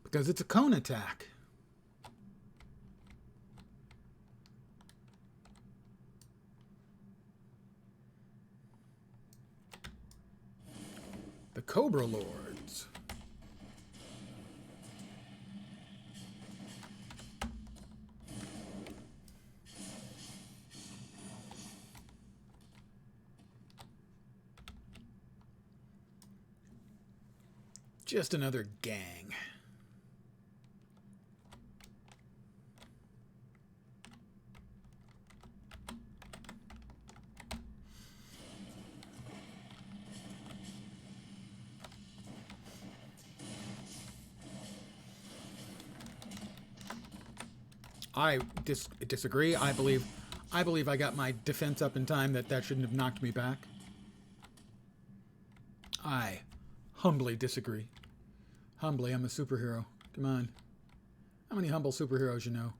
Because it's a cone attack. The Cobra Lords. Just another gang. I disagree. I believe I got my defense up in time that shouldn't have knocked me back. I humbly disagree. Humbly, I'm a superhero. Come on. How many humble superheroes you know?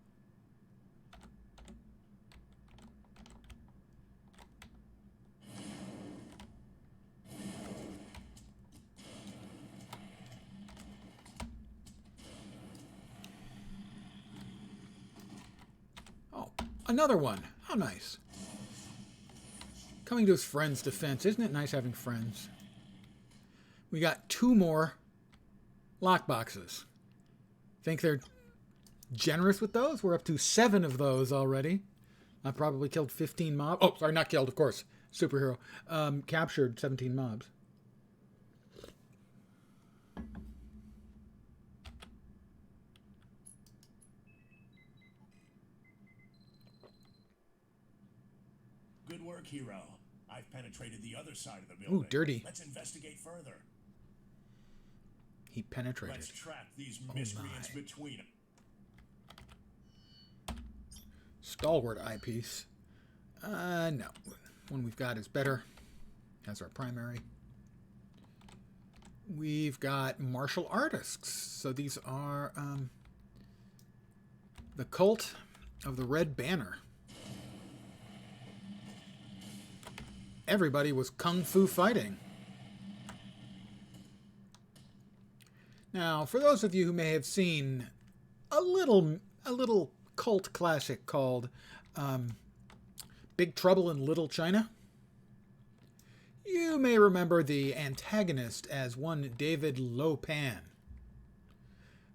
Another one. How nice. Coming to his friend's defense. Isn't it nice having friends? We got 2 more lockboxes. Think they're generous with those? We're up to 7 of those already. I probably killed 15 mobs. Oh, sorry, not killed, of course. Superhero. Captured 17 mobs. Good work, hero. I've penetrated the other side of the building. Ooh, dirty. Let's investigate further. He penetrated. Let's track these miscreants between them. Stalwart eyepiece. No. One we've got is better. As our primary. We've got martial artists. So these are the Cult of the Red Banner. Everybody was kung fu fighting. Now, for those of you who may have seen a little cult classic called Big Trouble in Little China, you may remember the antagonist as one David Lo Pan,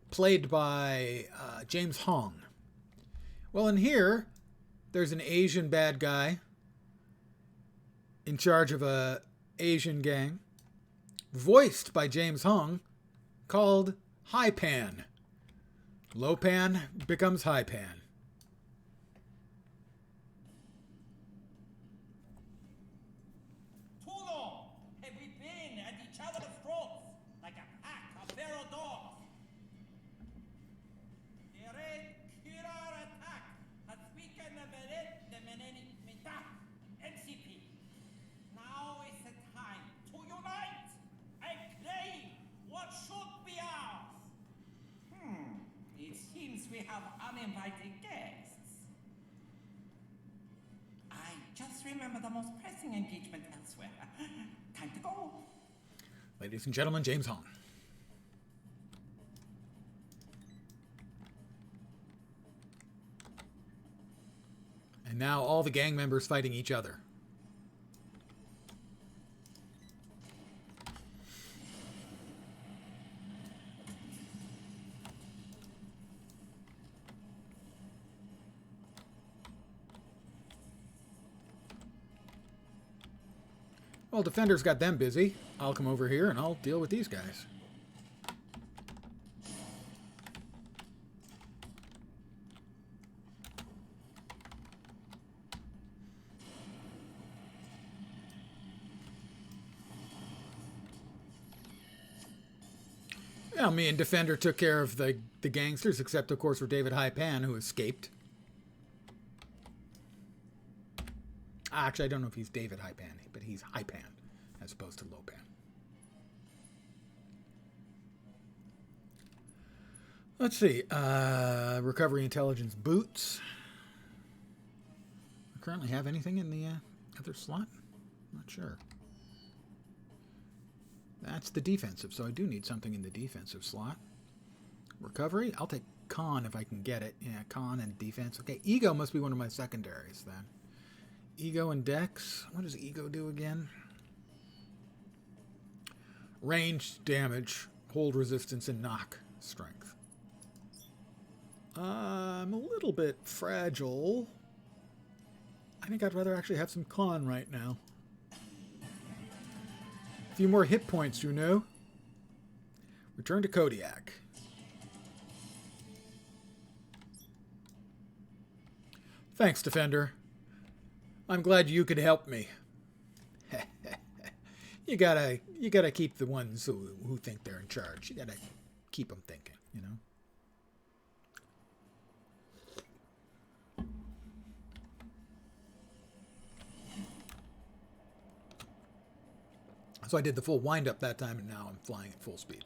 played by James Hong. Well, in here, there's an Asian bad guy in charge of a Asian gang, voiced by James Hong, called High Pan. Low Pan becomes High Pan. uninvited guests. I just remember the most pressing engagement elsewhere. Time to go. Ladies and gentlemen, James Hong. And now all the gang members fighting each other. Well, Defender's got them busy. I'll come over here and I'll deal with these guys. Well, me and Defender took care of the gangsters, except, of course, for David Hypan, who escaped. Actually, I don't know if he's David Hypan, but he's Hypan as opposed to Lopan. Let's see. Recovery Intelligence Boots. I currently have anything in the other slot? Not sure. That's the defensive, so I do need something in the defensive slot. Recovery? I'll take Con if I can get it. Yeah, Con and defense. Okay, Ego must be one of my secondaries then. Ego and Dex. What does Ego do again? Range, damage, hold resistance, and knock strength. I'm a little bit fragile. I think I'd rather actually have some Con right now. A few more hit points, you know. Return to Kodiak. Thanks, Defender. I'm glad you could help me. You gotta keep the ones who think they're in charge. You gotta keep them thinking, you know. So I did the full wind-up that time, and now I'm flying at full speed.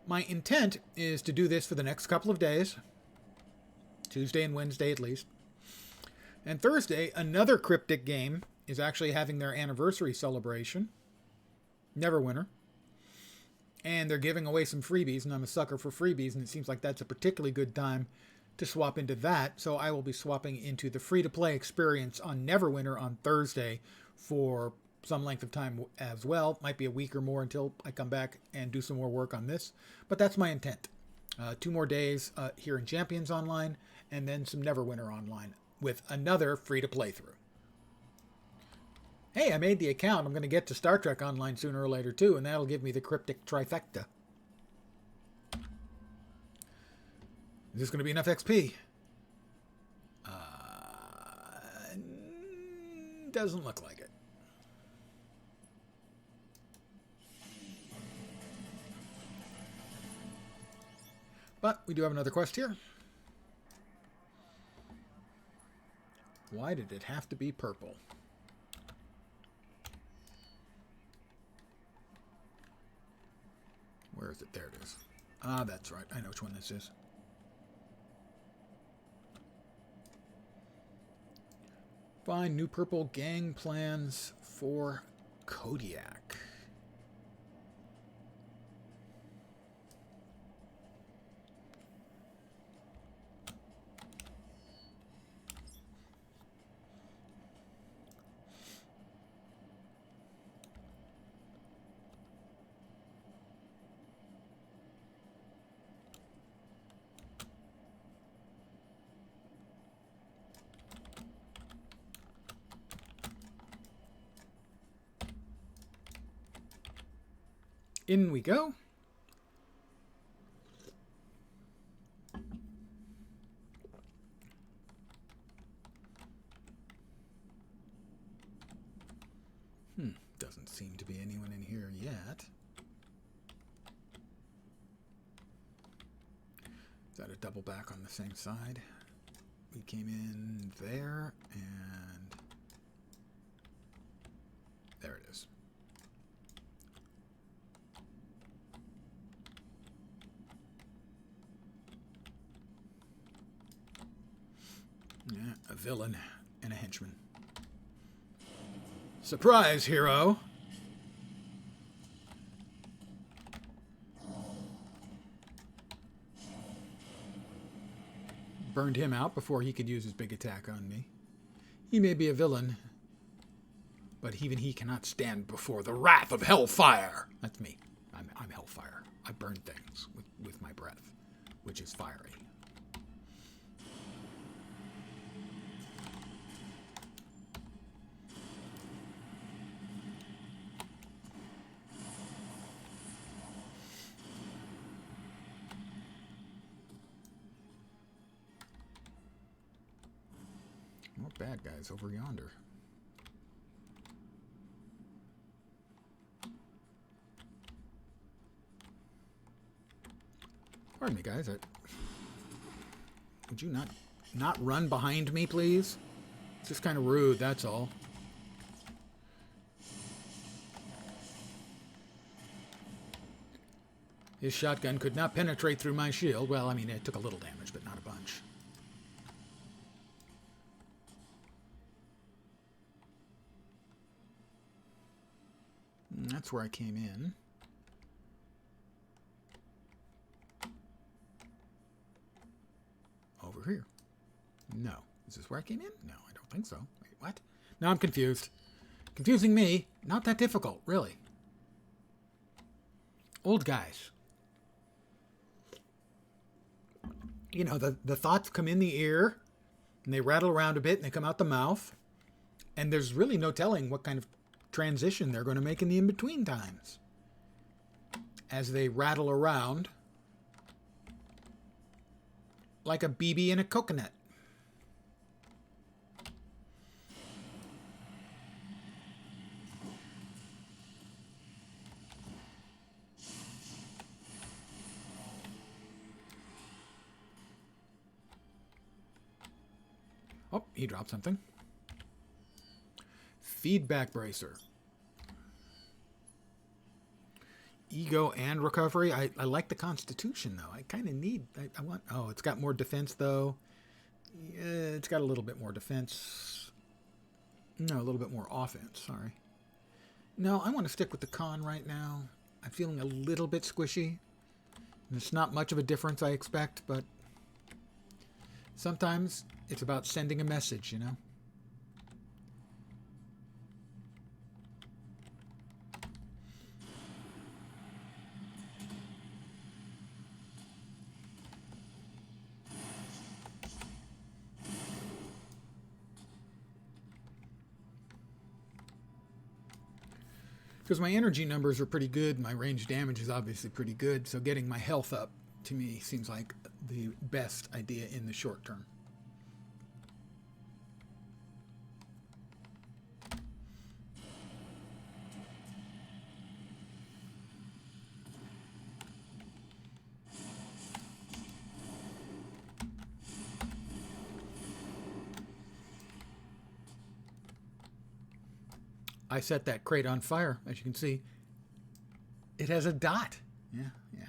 My intent is to do this for the next couple of days. Tuesday and Wednesday at least. And Thursday, another Cryptic game is actually having their anniversary celebration. Neverwinter. And they're giving away some freebies, and I'm a sucker for freebies, and it seems like that's a particularly good time to swap into that. So I will be swapping into the free-to-play experience on Neverwinter on Thursday for some length of time as well. Might be a week or more until I come back and do some more work on this. But that's my intent. 2 more days here in Champions Online, and then some Neverwinter Online with another free-to-play through. Hey, I made the account. I'm going to get to Star Trek Online sooner or later, too, and that'll give me the Cryptic Trifecta. Is this going to be enough XP? Doesn't look like it. But we do have another quest here. Why did it have to be purple? Where is it? There it is. Ah, that's right. I know which one this is. Find new purple gang plans for Kodiak. In we go. Doesn't seem to be anyone in here yet. Is that a double back on the same side? We came in there, and Yeah, a villain and a henchman. Surprise, hero! Burned him out before he could use his big attack on me. He may be a villain, but even he cannot stand before the wrath of Hellfire. That's me. I'm Hellfire. I burn things with my breath, which is fiery. More bad guys over yonder. Pardon me, guys. Would you not run behind me, please? It's just kind of rude, that's all. His shotgun could not penetrate through my shield. Well, I mean, it took a little damage, but not a bunch. And that's where I came in. Over here. No. Is this where I came in? No, I don't think so. Wait, what? Now I'm confused. Confusing me. Not that difficult, really. Old guys. You know, the thoughts come in the ear, and they rattle around a bit, and they come out the mouth. And there's really no telling what kind of transition they're going to make in the in-between times. As they rattle around like a BB in a coconut. Oh, he dropped something. Feedback bracer. Ego and recovery. I like the Constitution, though. I kind of need... I want... Oh, it's got more defense, though. Yeah, it's got a little bit more defense. No, a little bit more offense. Sorry. No, I want to stick with the con right now. I'm feeling a little bit squishy. It's not much of a difference, I expect, but... Sometimes it's about sending a message, you know? Because my energy numbers are pretty good, my range damage is obviously pretty good, so getting my health up, to me, seems like the best idea in the short term. I set that crate on fire, as you can see. It has a dot. Yeah, yeah.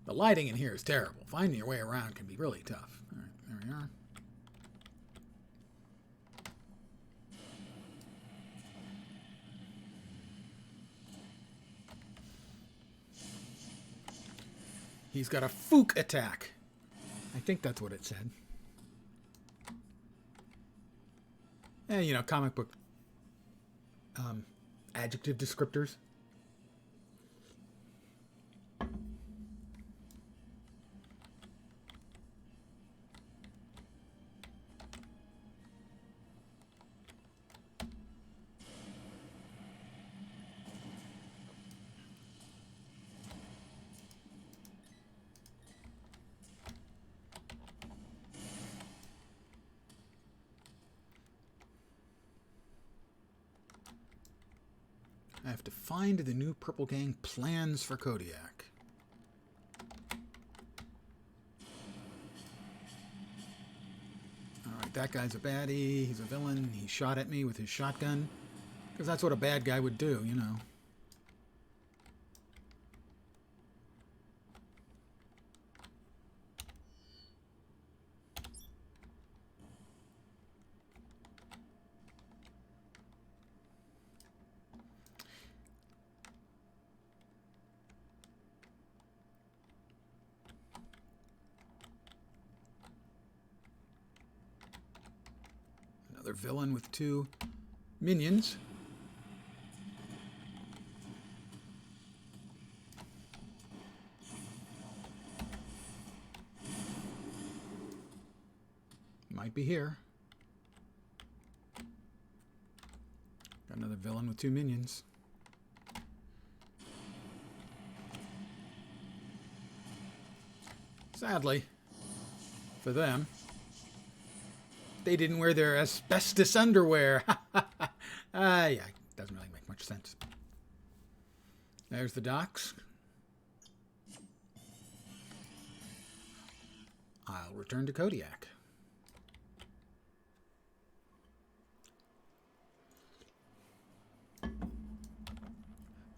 The lighting in here is terrible. Finding your way around can be really tough. All right, there we are. He's got a Fook attack. I think that's what it said. Yeah, you know, comic book adjective descriptors. I have to find the new Purple Gang plans for Kodiak. Alright, that guy's a baddie. He's a villain. He shot at me with his shotgun. Because that's what a bad guy would do, you know. Another villain with 2 minions. Might be here. Got another villain with 2 minions. Sadly, for them, they didn't wear their asbestos underwear. Yeah, it doesn't really make much sense. There's the docks. I'll return to Kodiak.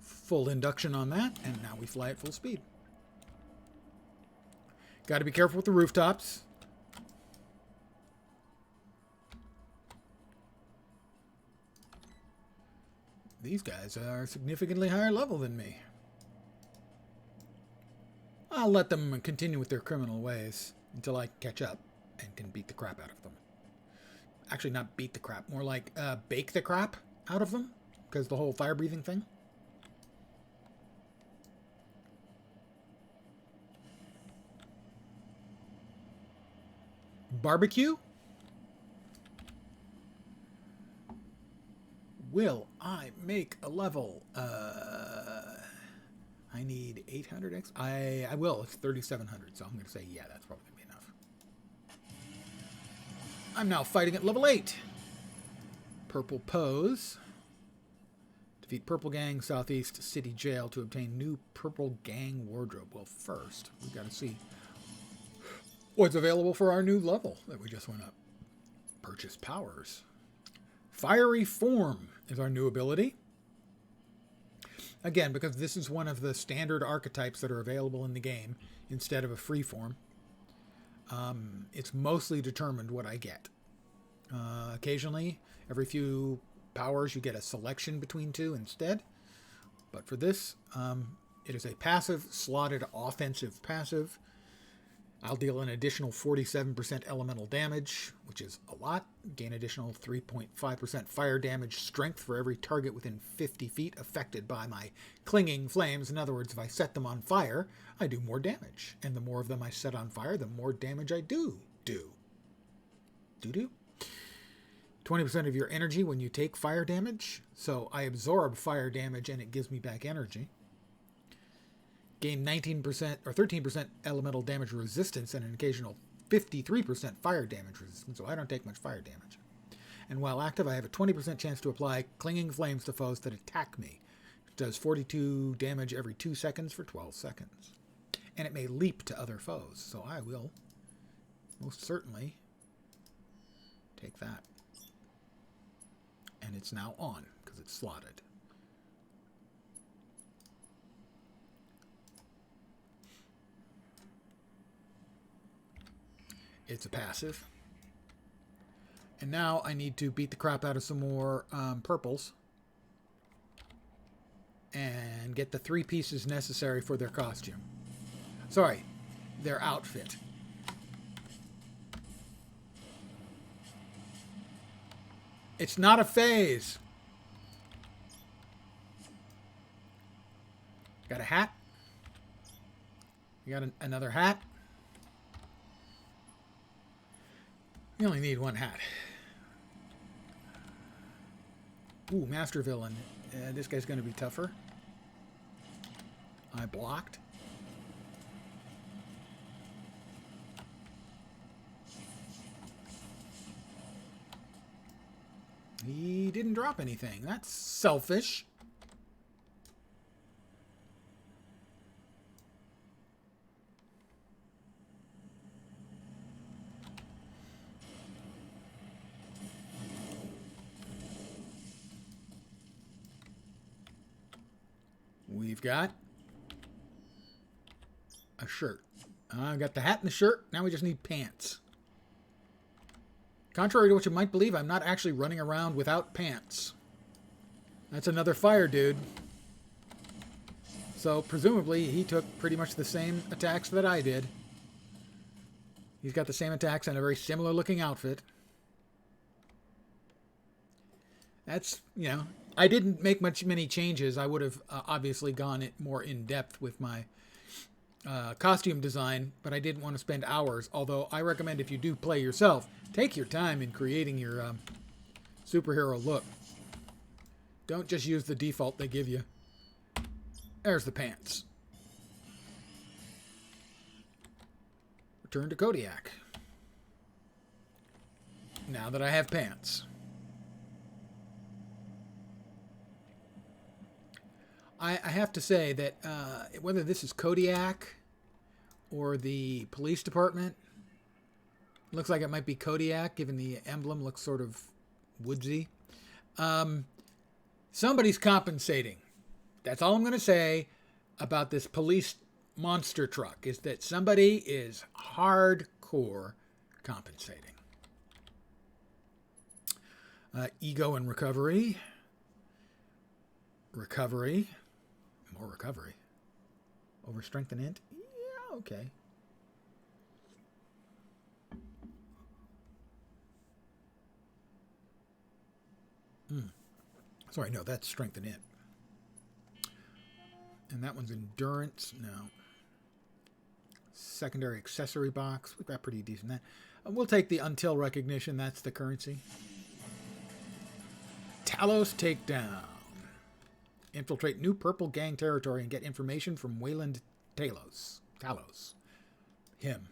Full induction on that, and now we fly at full speed. Got to be careful with the rooftops. These guys are significantly higher level than me. I'll let them continue with their criminal ways until I catch up and can beat the crap out of them. Actually, not beat the crap, more like bake the crap out of them, because the whole fire breathing thing. Barbecue? Will I make a level? I need 800x. I will. It's 3,700, so I'm going to say, yeah, that's probably going to be enough. I'm now fighting at level 8. Purple Pose. Defeat Purple Gang Southeast City Jail to obtain new Purple Gang wardrobe. Well, first, we've got to see what's available for our new level that we just went up. Purchase powers. Fiery Form is our new ability. Again, because this is one of the standard archetypes that are available in the game instead of a free form, it's mostly determined what I get. Occasionally, every few powers, you get a selection between 2 instead. But for this, it is a passive, slotted offensive passive. I'll deal an additional 47% elemental damage, which is a lot. Gain additional 3.5% fire damage strength for every target within 50 feet affected by my clinging flames. In other words, if I set them on fire, I do more damage. And the more of them I set on fire, the more damage I do. 20% of your energy when you take fire damage. So I absorb fire damage and it gives me back energy. Gain 19% or 13% elemental damage resistance and an occasional 53% fire damage resistance, so I don't take much fire damage. And while active, I have a 20% chance to apply clinging flames to foes that attack me. It does 42 damage every 2 seconds for 12 seconds. And it may leap to other foes, so I will most certainly take that. And it's now on, because it's slotted. It's a passive. And now I need to beat the crap out of some more purples. And get the 3 pieces necessary for their costume. Sorry, their outfit. It's not a phase. Got a hat. You got another hat. You only need 1 hat. Ooh, Master Villain. This guy's going to be tougher. I blocked. He didn't drop anything. That's selfish. we've got a shirt. I got the hat and the shirt. Now we just need pants. Contrary to what you might believe, I'm not actually running around without pants. That's another fire dude. So presumably he took pretty much the same attacks that I did. He's got the same attacks and a very similar looking outfit. That's, you know, I didn't make many changes. I would have obviously gone it more in depth with my costume design, but I didn't want to spend hours. Although I recommend if you do play yourself, take your time in creating your superhero look. Don't just use the default they give you. There's the pants. Return to Kodiak. Now that I have pants. I have to say that whether this is Kodiak or the police department, looks like it might be Kodiak, given the emblem looks sort of woodsy. Somebody's compensating. That's all I'm going to say about this police monster truck, is that somebody is hardcore compensating. Ego and recovery. Recovery. More recovery. Over strength and int? Yeah, okay. Sorry, no, that's strength and int. And that one's endurance. No. Secondary accessory box. We've got pretty decent that. We'll take the until recognition. That's the currency. Talos takedown. Infiltrate new purple gang territory and get information from Wayland Talos. Him.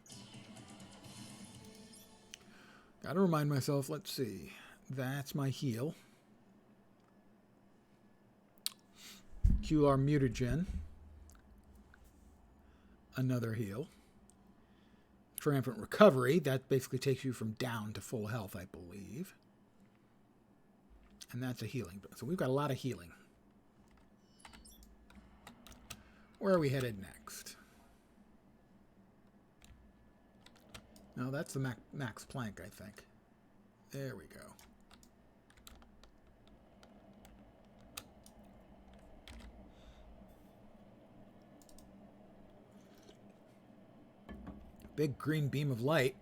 Gotta remind myself. Let's see. That's my heal. QR mutagen. Another heal. Triumphant recovery. That basically takes you from down to full health, I believe. And that's a healing. So we've got a lot of healing. Where are we headed next? No, that's the Max Planck, I think. There we go. Big green beam of light.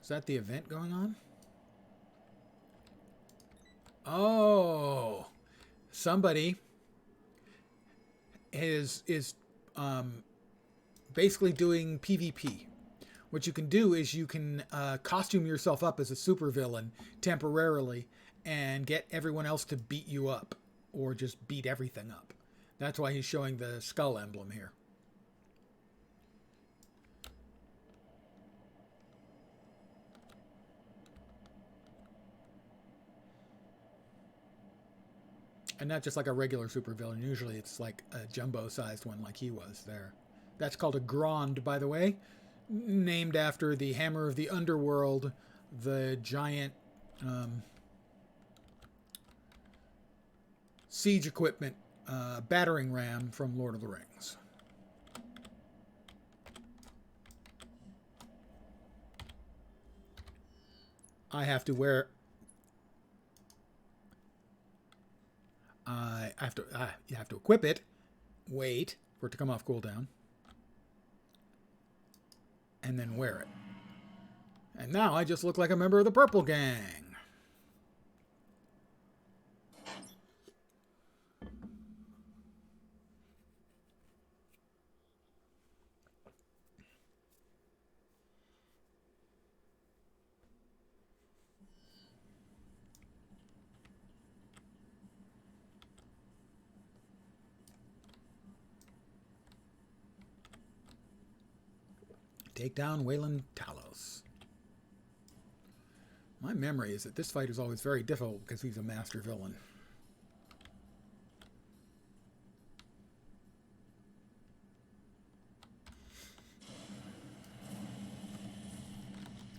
Is that the event going on? Oh, somebody is basically doing PvP. What you can do is you can costume yourself up as a supervillain temporarily and get everyone else to beat you up, or just beat everything up. That's why he's showing the skull emblem here. And not just like a regular supervillain. Usually it's like a jumbo-sized one like he was there. That's called a Grond, by the way. Named after the Hammer of the Underworld, the giant siege equipment battering ram from Lord of the Rings. I have to wear... you have to equip it, wait for it to come off cooldown, and then wear it. And now I just look like a member of the Purple Gang. Take down Wayland Talos. My memory is that this fight is always very difficult because he's a master villain.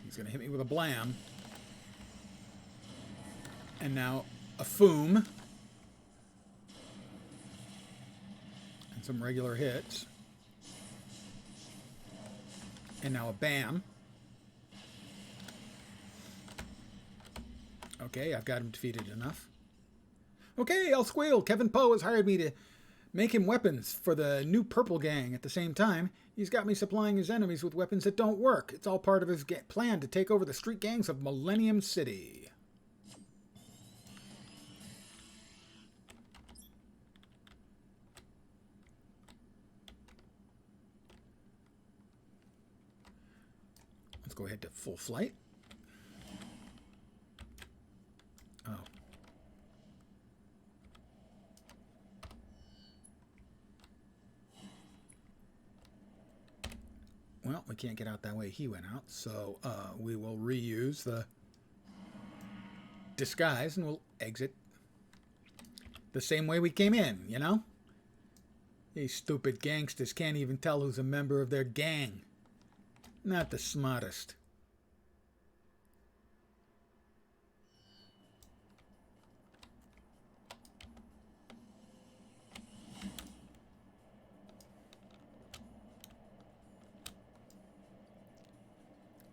He's He's gonna hit me with a blam. And now a foom. And some regular hits. And now a bam. Okay, I've got him defeated enough. Okay, I'll squeal. Kevin Poe has hired me to make him weapons for the new Purple Gang. At the same time, he's got me supplying his enemies with weapons that don't work. It's all part of his plan to take over the street gangs of Millennium City. Let's go ahead to full flight. Oh. Well, we can't get out that way he went out, so we will reuse the disguise and we'll exit the same way we came in, you know? These stupid gangsters can't even tell who's a member of their gang. Not the smartest.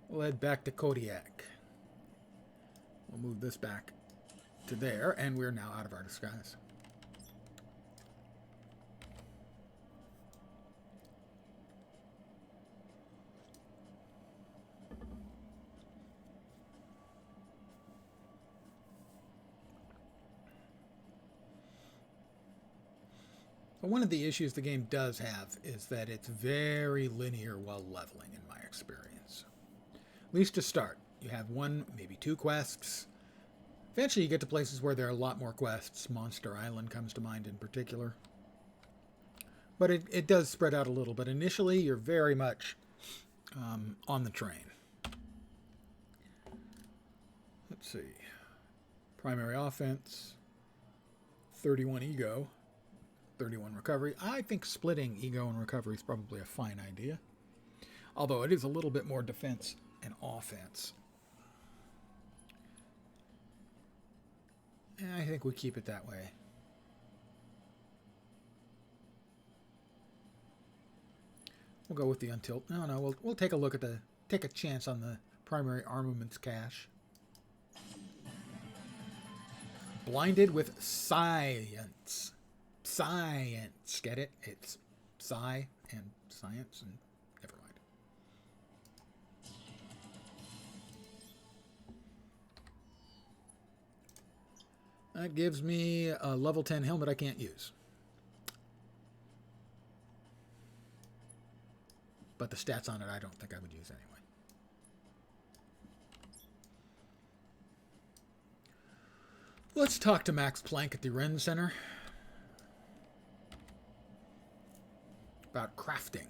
We'll head back to Kodiak. We'll move this back to there, and we're now out of our disguise. So one of the issues the game does have is that it's very linear while leveling, in my experience. At least to start. You have one, maybe two quests. Eventually you get to places where there are a lot more quests. Monster Island comes to mind in particular. But it does spread out a little. But initially you're very much on the train. Let's see. Primary offense. 31 ego. 31 recovery. I think splitting ego and recovery is probably a fine idea. Although it is a little bit more defense and offense. And I think we keep it that way. We'll go with the untilt. No, we'll take a look at take a chance on the primary armaments cache. Blinded with science. Science. Get it? It's psi and science and never mind. That gives me a level 10 helmet I can't use. But the stats on it I don't think I would use anyway. Let's talk to Max Planck at the Ren Center about crafting.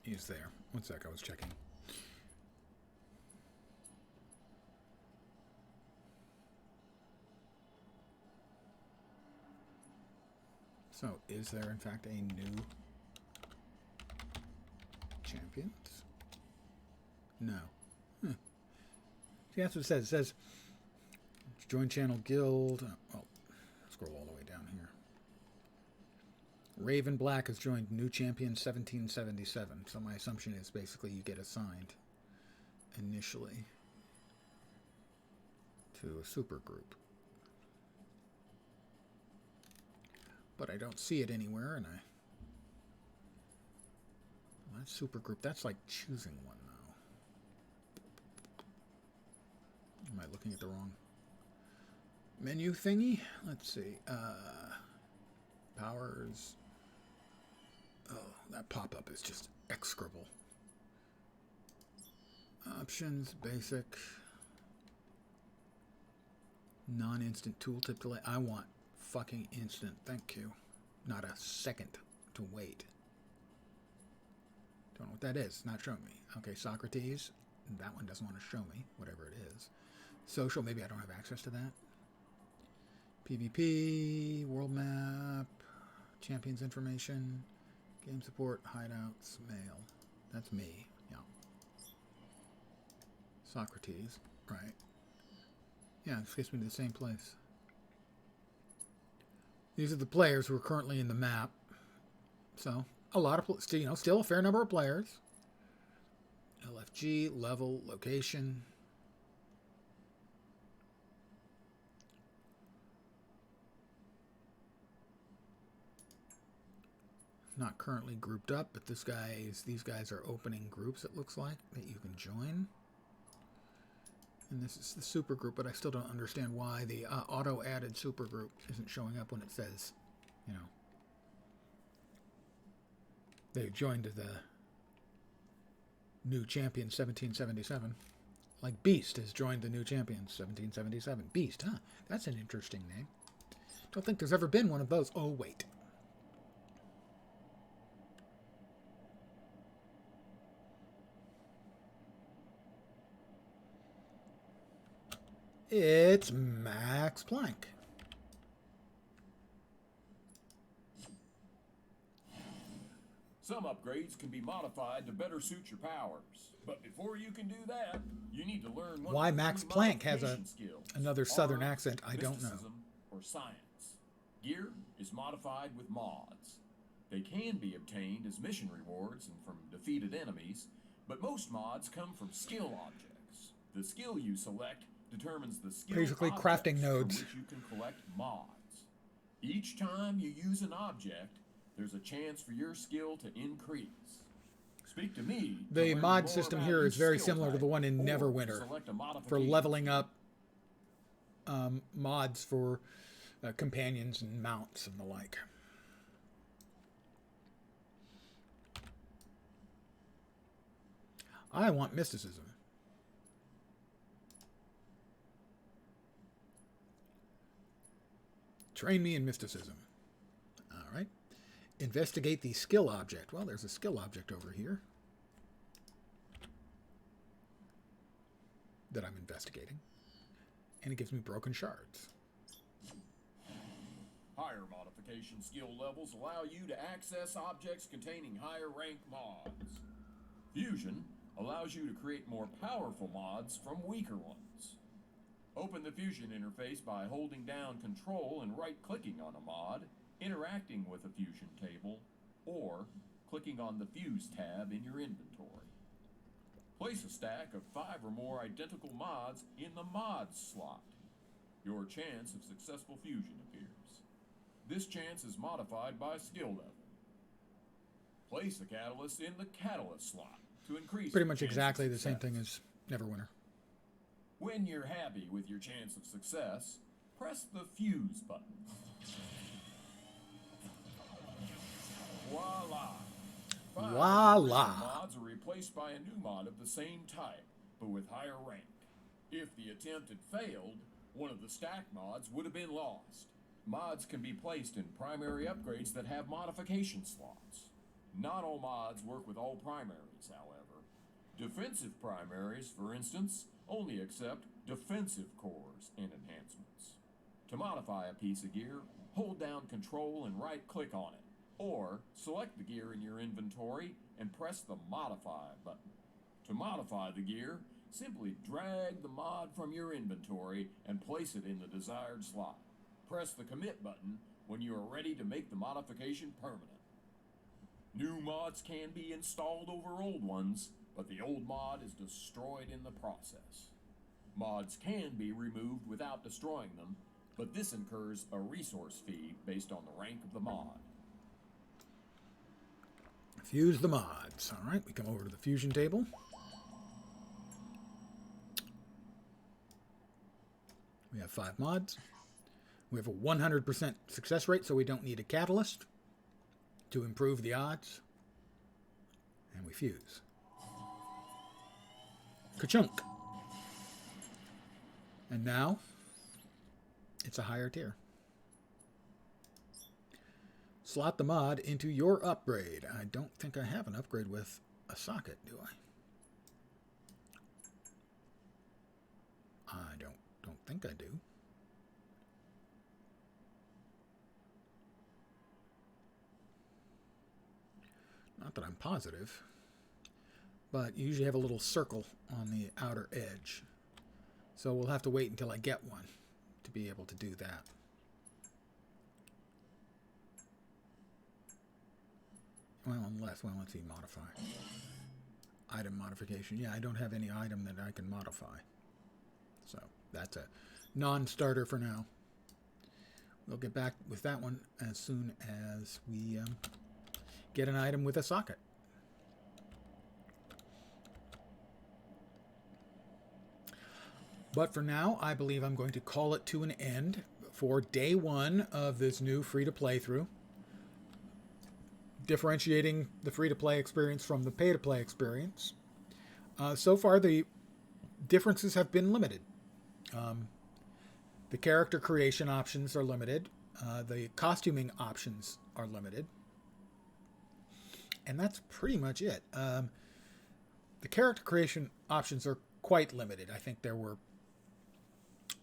He's there. One sec, I was checking. So, is there in fact a new champions? No. See, that's what it says. It says, join channel guild. Well, scroll all the way down here. Raven Black has joined new champion 1777. So my assumption is basically you get assigned initially to a super group. But I don't see it anywhere, and that super group, that's like choosing one though. Am I looking at the wrong menu thingy? Let's see. Powers. Oh, that pop-up is just execrable. Options, basic. Non-instant tooltip delay. I want fucking instant. Thank you. Not a second to wait. Don't know what that is. Not showing me. Okay, Socrates. That one doesn't want to show me, whatever it is. Social, maybe I don't have access to that. PvP, world map, champions information, game support, hideouts, mail. That's me. Yeah. Socrates. Right. Yeah, it takes me to the same place. These are the players who are currently in the map. So, a lot of, still a fair number of players. LFG, level, location. Not currently grouped up, but these guys are opening groups, it looks like, that you can join. And this is the super group, but I still don't understand why the auto-added super group isn't showing up when it says, they joined the new champion 1777. Like Beast has joined the new champion 1777. Beast, huh? That's an interesting name. Don't think there's ever been one of those. Oh, wait. It's Max Planck. Some upgrades can be modified to better suit your powers. But before you can do that, you need to learn why Max Planck has another southern accent, I don't know. Or science. Gear is modified with mods. They can be obtained as mission rewards and from defeated enemies, but most mods come from skill objects. The skill you select determines the skill basically crafting nodes from which you can collect mods. Each time you use an object, there's a chance for your skill to increase. Speak to me. The mod system here is very similar to the one in Neverwinter for leveling up mods for companions and mounts and the like. I want mysticism. Train me in mysticism. All right. Investigate the skill object. Well, there's a skill object over here that I'm investigating. And it gives me broken shards. Higher modification skill levels allow you to access objects containing higher rank mods. Fusion allows you to create more powerful mods from weaker ones. Open the Fusion interface by holding down Control and right-clicking on a mod, interacting with a Fusion table, or clicking on the Fuse tab in your inventory. Place a stack of 5 or more identical mods in the Mods slot. Your chance of successful fusion appears. This chance is modified by skill level. Place a catalyst in the Catalyst slot to increase pretty much exactly the same thing as Neverwinter. When you're happy with your chance of success, press the Fuse button. Voila! 5 Voila! mods are replaced by a new mod of the same type, but with higher rank. If the attempt had failed, one of the stack mods would have been lost. Mods can be placed in primary upgrades that have modification slots. Not all mods work with all primaries, however. Defensive primaries, for instance, only accept defensive cores and enhancements. To modify a piece of gear, hold down Control and right-click on it, or select the gear in your inventory and press the Modify button. To modify the gear, simply drag the mod from your inventory and place it in the desired slot. Press the Commit button when you are ready to make the modification permanent. New mods can be installed over old ones, but the old mod is destroyed in the process. Mods can be removed without destroying them, but this incurs a resource fee based on the rank of the mod. Fuse the mods. All right, we come over to the fusion table. We have 5 mods. We have a 100% success rate, so we don't need a catalyst to improve the odds. And we fuse. Ka-chunk. And now, it's a higher tier. Slot the mod into your upgrade. I don't think I have an upgrade with a socket, do I? I don't think I do. Not that I'm positive. But you usually have a little circle on the outer edge. So we'll have to wait until I get one to be able to do that. Well, let's see, modify. Item modification. Yeah, I don't have any item that I can modify. So that's a non-starter for now. We'll get back with that one as soon as we get an item with a socket. But for now, I believe I'm going to call it to an end for day one of this new free-to-play through. Differentiating the free-to-play experience from the pay-to-play experience. So far, the differences have been limited. The character creation options are limited. The costuming options are limited. And that's pretty much it. The character creation options are quite limited. I think there were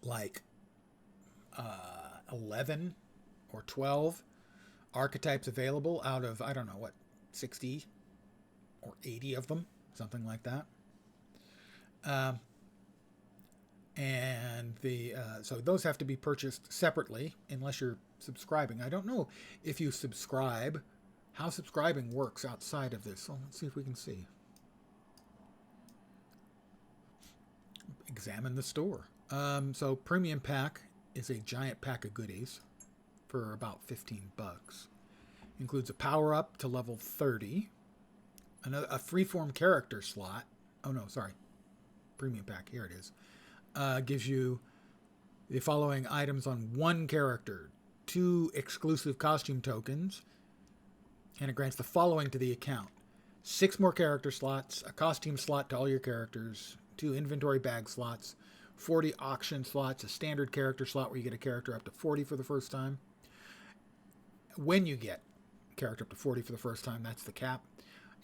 like 11 or 12 archetypes available out of, I don't know, what, 60 or 80 of them, something like that. And so those have to be purchased separately unless you're subscribing. I don't know if you subscribe, how subscribing works outside of this. So let's see if we can see. Examine the store. So premium pack is a giant pack of goodies for about $15. Includes a power up to level 30, a freeform character slot. Oh no, sorry, premium pack. Here it is. Gives you the following items on one character: 2 exclusive costume tokens, and it grants the following to the account: 6 more character slots, a costume slot to all your characters, 2 inventory bag slots, 40 auction slots, a standard character slot where you get a character up to 40 for the first time. When you get character up to 40 for the first time, that's the cap.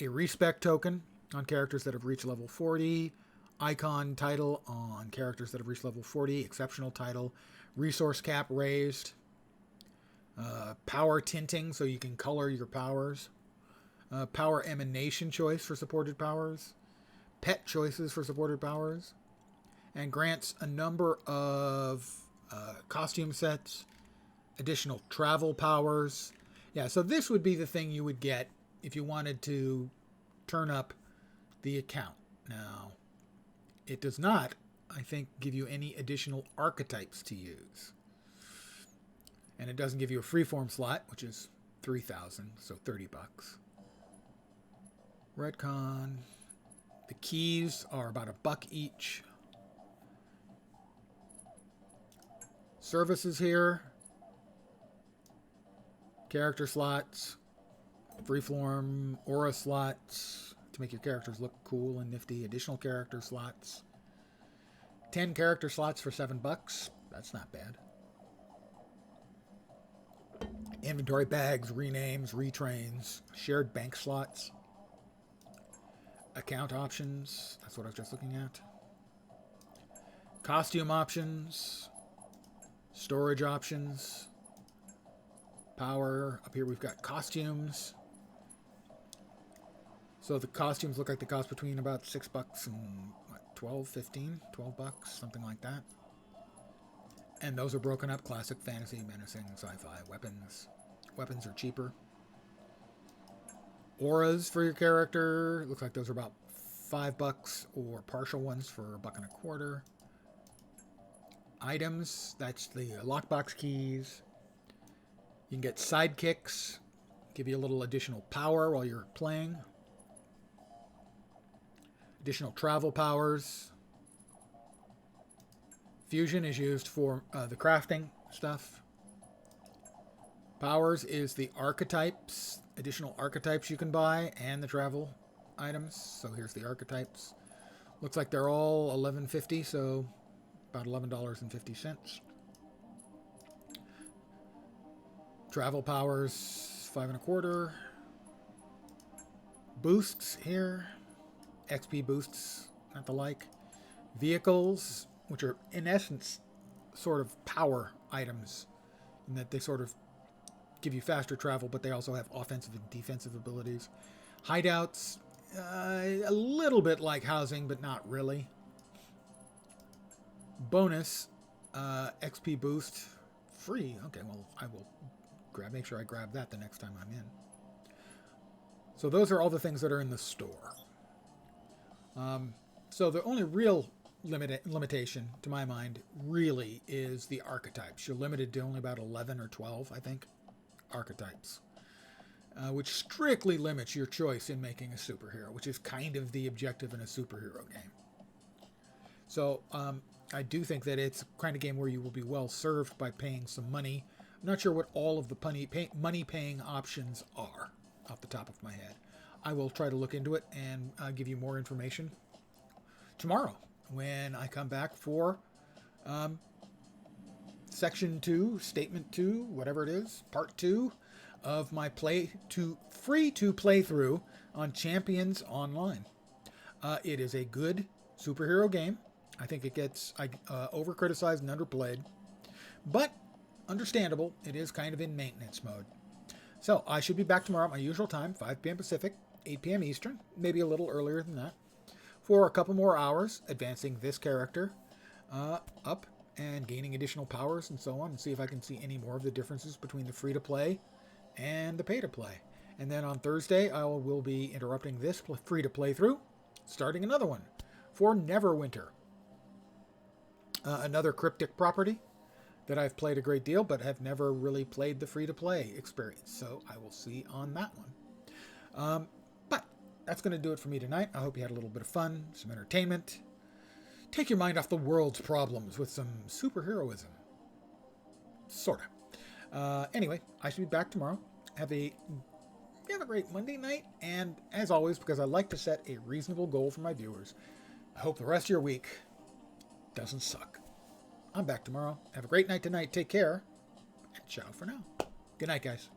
A respec token on characters that have reached level 40. Icon title on characters that have reached level 40. Exceptional title. Resource cap raised. Power tinting, so you can color your powers. Power emanation choice for supported powers. Pet choices for supported powers. And grants a number of costume sets, additional travel powers. Yeah, so this would be the thing you would get if you wanted to turn up the account. Now, it does not, I think, give you any additional archetypes to use. And it doesn't give you a freeform slot, which is 3,000, so $30. Retcon. The keys are about $1 each. Services here. Character slots. Freeform aura slots to make your characters look cool and nifty. Additional character slots. 10 character slots for $7. That's not bad. Inventory bags, renames, retrains, shared bank slots. Account options. That's what I was just looking at. Costume options. Storage options. Power. Up here we've got costumes. So the costumes look like they cost between about $6 and what, 12, 15, $12, something like that. And those are broken up: classic, fantasy, menacing, sci-fi, weapons. Weapons are cheaper. Auras for your character. Looks like those are about $5, or partial ones for $1.25. Items, that's the lockbox keys. You can get sidekicks, give you a little additional power while you're playing. Additional travel powers. Fusion is used for the crafting stuff. Powers is the archetypes, additional archetypes you can buy, and the travel items. So here's the archetypes. Looks like they're all $11.50, so about $11.50. Travel powers, 5 1/4. Boosts here, XP boosts, not the like. Vehicles, which are in essence sort of power items, in that they sort of give you faster travel, but they also have offensive and defensive abilities. Hideouts, a little bit like housing, but not really. Bonus, XP boost, free. Okay, well, I will make sure I grab that the next time I'm in. So those are all the things that are in the store. So the only real limitation, to my mind, really is the archetypes. You're limited to only about 11 or 12, I think, archetypes, which strictly limits your choice in making a superhero, which is kind of the objective in a superhero game. So I do think that it's a kind of game where you will be well served by paying some money. I'm not sure what all of the money-paying options are off the top of my head. I will try to look into it and give you more information tomorrow when I come back for Section 2, Statement 2, whatever it is, Part 2 of my free-to-play through on Champions Online. It is a good superhero game. I think it gets over-criticized and underplayed, but understandable. It is kind of in maintenance mode. So I should be back tomorrow at my usual time, 5 p.m. Pacific, 8 p.m. Eastern, maybe a little earlier than that, for a couple more hours, advancing this character up and gaining additional powers and so on, and see if I can see any more of the differences between the free-to-play and the pay-to-play. And then on Thursday, I will be interrupting this free-to-play through, starting another one for Neverwinter, another cryptic property that I've played a great deal, but have never really played the free-to-play experience. So I will see on that one. But that's going to do it for me tonight. I hope you had a little bit of fun, some entertainment. Take your mind off the world's problems with some superheroism. Sort of. Anyway, I should be back tomorrow. Have a great Monday night. And as always, because I like to set a reasonable goal for my viewers, I hope the rest of your week doesn't suck. I'm back tomorrow. Have a great night tonight. Take care. And ciao for now. Good night, guys.